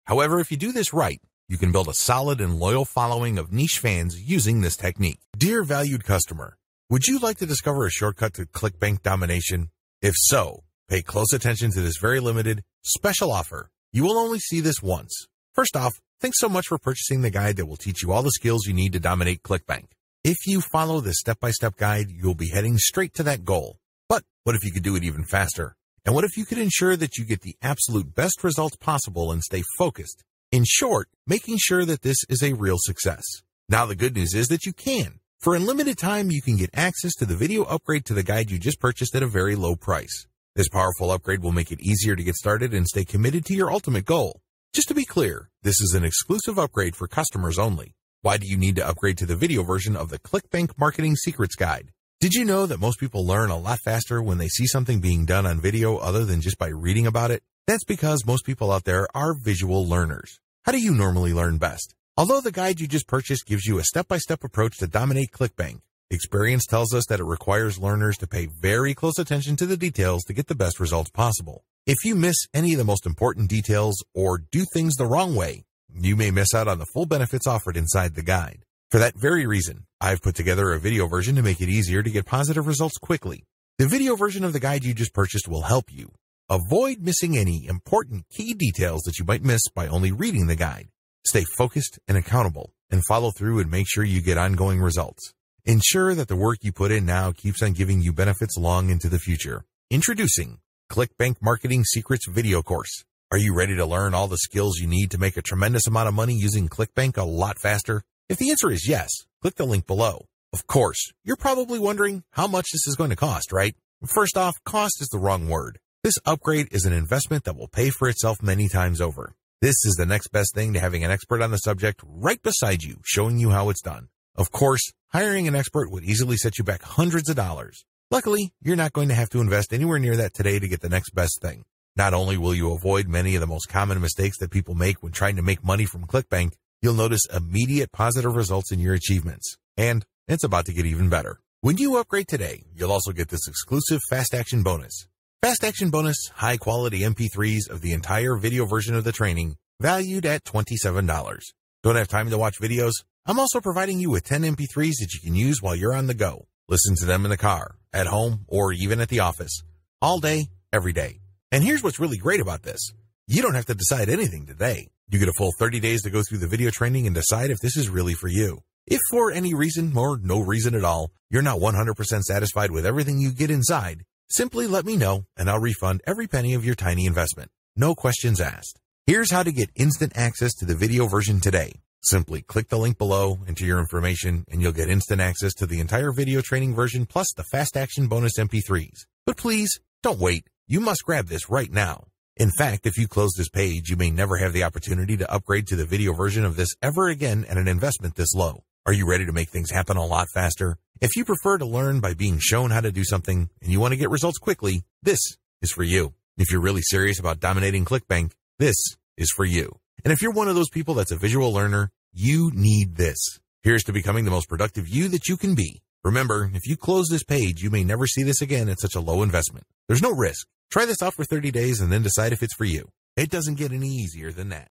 However, if you do this right, you can build a solid and loyal following of niche fans using this technique. Dear valued customer, would you like to discover a shortcut to ClickBank domination? If so, pay close attention to this very limited, special offer. You will only see this once. First off, thanks so much for purchasing the guide that will teach you all the skills you need to dominate ClickBank. If you follow this step-by-step guide, you'll be heading straight to that goal. But what if you could do it even faster? And what if you could ensure that you get the absolute best results possible and stay focused? In short, making sure that this is a real success. Now the good news is that you can. For a limited time, you can get access to the video upgrade to the guide you just purchased at a very low price. This powerful upgrade will make it easier to get started and stay committed to your ultimate goal. Just to be clear, this is an exclusive upgrade for customers only. Why do you need to upgrade to the video version of the ClickBank Marketing Secrets Guide? Did you know that most people learn a lot faster when they see something being done on video other than just by reading about it? That's because most people out there are visual learners. How do you normally learn best? Although the guide you just purchased gives you a step-by-step approach to dominate ClickBank, experience tells us that it requires learners to pay very close attention to the details to get the best results possible. If you miss any of the most important details or do things the wrong way, you may miss out on the full benefits offered inside the guide. For that very reason, I've put together a video version to make it easier to get positive results quickly. The video version of the guide you just purchased will help you. Avoid missing any important key details that you might miss by only reading the guide. Stay focused and accountable, and follow through and make sure you get ongoing results. Ensure that the work you put in now keeps on giving you benefits long into the future. Introducing ClickBank Marketing Secrets video course. Are you ready to learn all the skills you need to make a tremendous amount of money using ClickBank a lot faster? If the answer is yes, click the link below. Of course, you're probably wondering how much this is going to cost, right? First off, cost is the wrong word. This upgrade is an investment that will pay for itself many times over. This is the next best thing to having an expert on the subject right beside you, showing you how it's done. Of course, hiring an expert would easily set you back hundreds of dollars. Luckily, you're not going to have to invest anywhere near that today to get the next best thing. Not only will you avoid many of the most common mistakes that people make when trying to make money from ClickBank, you'll notice immediate positive results in your achievements. And it's about to get even better. When you upgrade today, you'll also get this exclusive Fast Action bonus. Fast Action bonus, high-quality MP3s of the entire video version of the training, valued at $27. Don't have time to watch videos? I'm also providing you with 10 MP3s that you can use while you're on the go. Listen to them in the car, at home, or even at the office. All day, every day. And here's what's really great about this. You don't have to decide anything today. You get a full 30 days to go through the video training and decide if this is really for you. If for any reason, or no reason at all, you're not 100% satisfied with everything you get inside, simply let me know and I'll refund every penny of your tiny investment. No questions asked. Here's how to get instant access to the video version today. Simply click the link below, enter your information, and you'll get instant access to the entire video training version plus the Fast Action bonus MP3s. But please, don't wait. You must grab this right now. In fact, if you close this page, you may never have the opportunity to upgrade to the video version of this ever again at an investment this low. Are you ready to make things happen a lot faster? If you prefer to learn by being shown how to do something and you want to get results quickly, this is for you. If you're really serious about dominating ClickBank, this is for you. And if you're one of those people that's a visual learner, you need this. Here's to becoming the most productive you that you can be. Remember, if you close this page, you may never see this again at such a low investment. There's no risk. Try this out for 30 days and then decide if it's for you. It doesn't get any easier than that.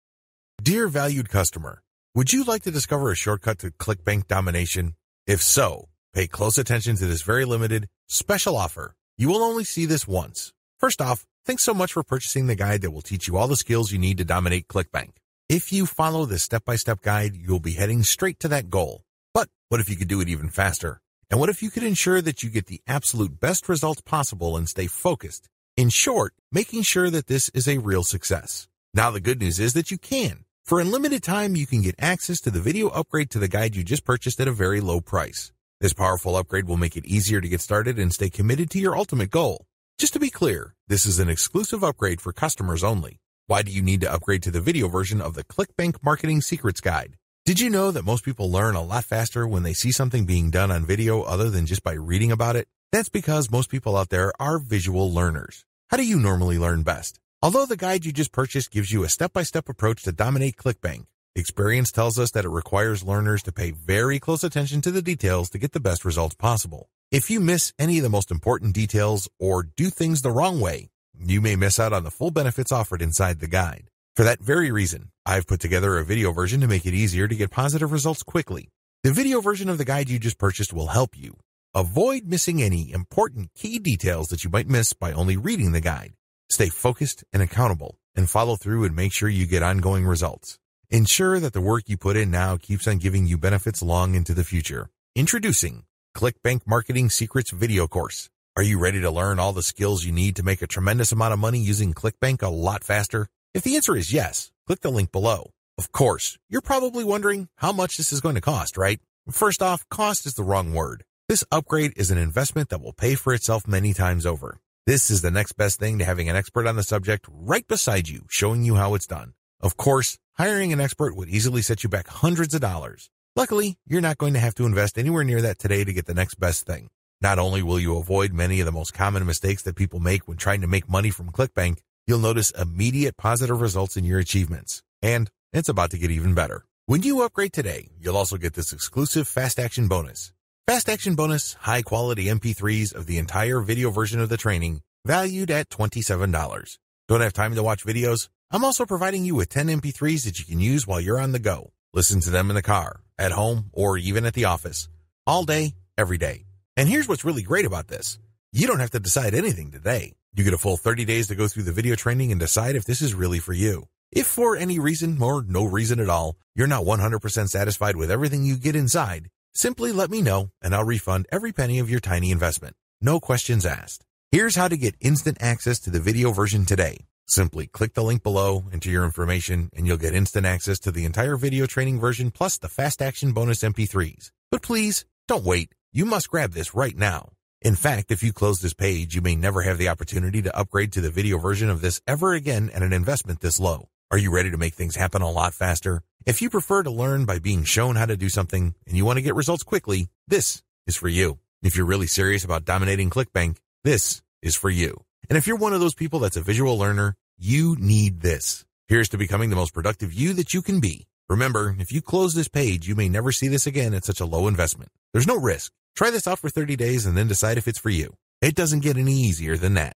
Dear valued customer, would you like to discover a shortcut to ClickBank domination? If so, pay close attention to this very limited, special offer. You will only see this once. First off, thanks so much for purchasing the guide that will teach you all the skills you need to dominate ClickBank. If you follow this step-by-step guide, you'll be heading straight to that goal. But what if you could do it even faster? And what if you could ensure that you get the absolute best results possible and stay focused? In short, making sure that this is a real success. Now the good news is that you can. For unlimited time, you can get access to the video upgrade to the guide you just purchased at a very low price. This powerful upgrade will make it easier to get started and stay committed to your ultimate goal. Just to be clear, this is an exclusive upgrade for customers only. Why do you need to upgrade to the video version of the ClickBank Marketing Secrets Guide? Did you know that most people learn a lot faster when they see something being done on video other than just by reading about it? That's because most people out there are visual learners. How do you normally learn best? Although the guide you just purchased gives you a step-by-step approach to dominate ClickBank, experience tells us that it requires learners to pay very close attention to the details to get the best results possible. If you miss any of the most important details or do things the wrong way, you may miss out on the full benefits offered inside the guide. For that very reason, I've put together a video version to make it easier to get positive results quickly. The video version of the guide you just purchased will help you. Avoid missing any important key details that you might miss by only reading the guide. Stay focused and accountable, and follow through and make sure you get ongoing results. Ensure that the work you put in now keeps on giving you benefits long into the future. Introducing ClickBank Marketing Secrets video course. Are you ready to learn all the skills you need to make a tremendous amount of money using ClickBank a lot faster? If the answer is yes, click the link below. Of course, you're probably wondering how much this is going to cost, right? First off, cost is the wrong word. This upgrade is an investment that will pay for itself many times over. This is the next best thing to having an expert on the subject right beside you, showing you how it's done. Of course, hiring an expert would easily set you back hundreds of dollars. Luckily, you're not going to have to invest anywhere near that today to get the next best thing. Not only will you avoid many of the most common mistakes that people make when trying to make money from ClickBank, you'll notice immediate positive results in your achievements. And it's about to get even better. When you upgrade today, you'll also get this exclusive Fast Action bonus. Fast Action bonus, high-quality MP3s of the entire video version of the training, valued at $27. Don't have time to watch videos? I'm also providing you with 10 MP3s that you can use while you're on the go. Listen to them in the car, at home, or even at the office. All day, every day. And here's what's really great about this. You don't have to decide anything today. You get a full 30 days to go through the video training and decide if this is really for you. If for any reason, or no reason at all, you're not 100% satisfied with everything you get inside, simply let me know and I'll refund every penny of your tiny investment. No questions asked. Here's how to get instant access to the video version today. Simply click the link below, enter your information, and you'll get instant access to the entire video training version plus the fast action bonus MP3s. But please, don't wait. You must grab this right now. In fact, if you close this page, you may never have the opportunity to upgrade to the video version of this ever again at an investment this low. Are you ready to make things happen a lot faster? If you prefer to learn by being shown how to do something and you want to get results quickly, this is for you. If you're really serious about dominating ClickBank, this is for you. And if you're one of those people that's a visual learner, you need this. Here's to becoming the most productive you that you can be. Remember, if you close this page, you may never see this again at such a low investment. There's no risk. Try this out for 30 days and then decide if it's for you. It doesn't get any easier than that.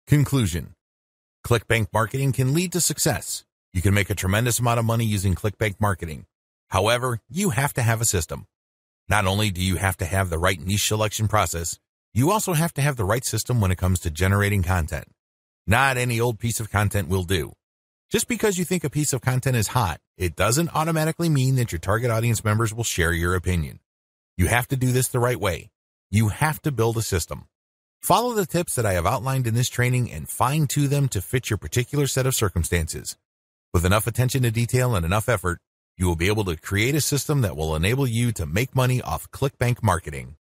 Conclusion. ClickBank marketing can lead to success. You can make a tremendous amount of money using ClickBank marketing. However, you have to have a system. Not only do you have to have the right niche selection process, you also have to have the right system when it comes to generating content. Not any old piece of content will do. Just because you think a piece of content is hot, it doesn't automatically mean that your target audience members will share your opinion. You have to do this the right way. You have to build a system. Follow the tips that I have outlined in this training and fine-tune them to fit your particular set of circumstances. With enough attention to detail and enough effort, you will be able to create a system that will enable you to make money off ClickBank marketing.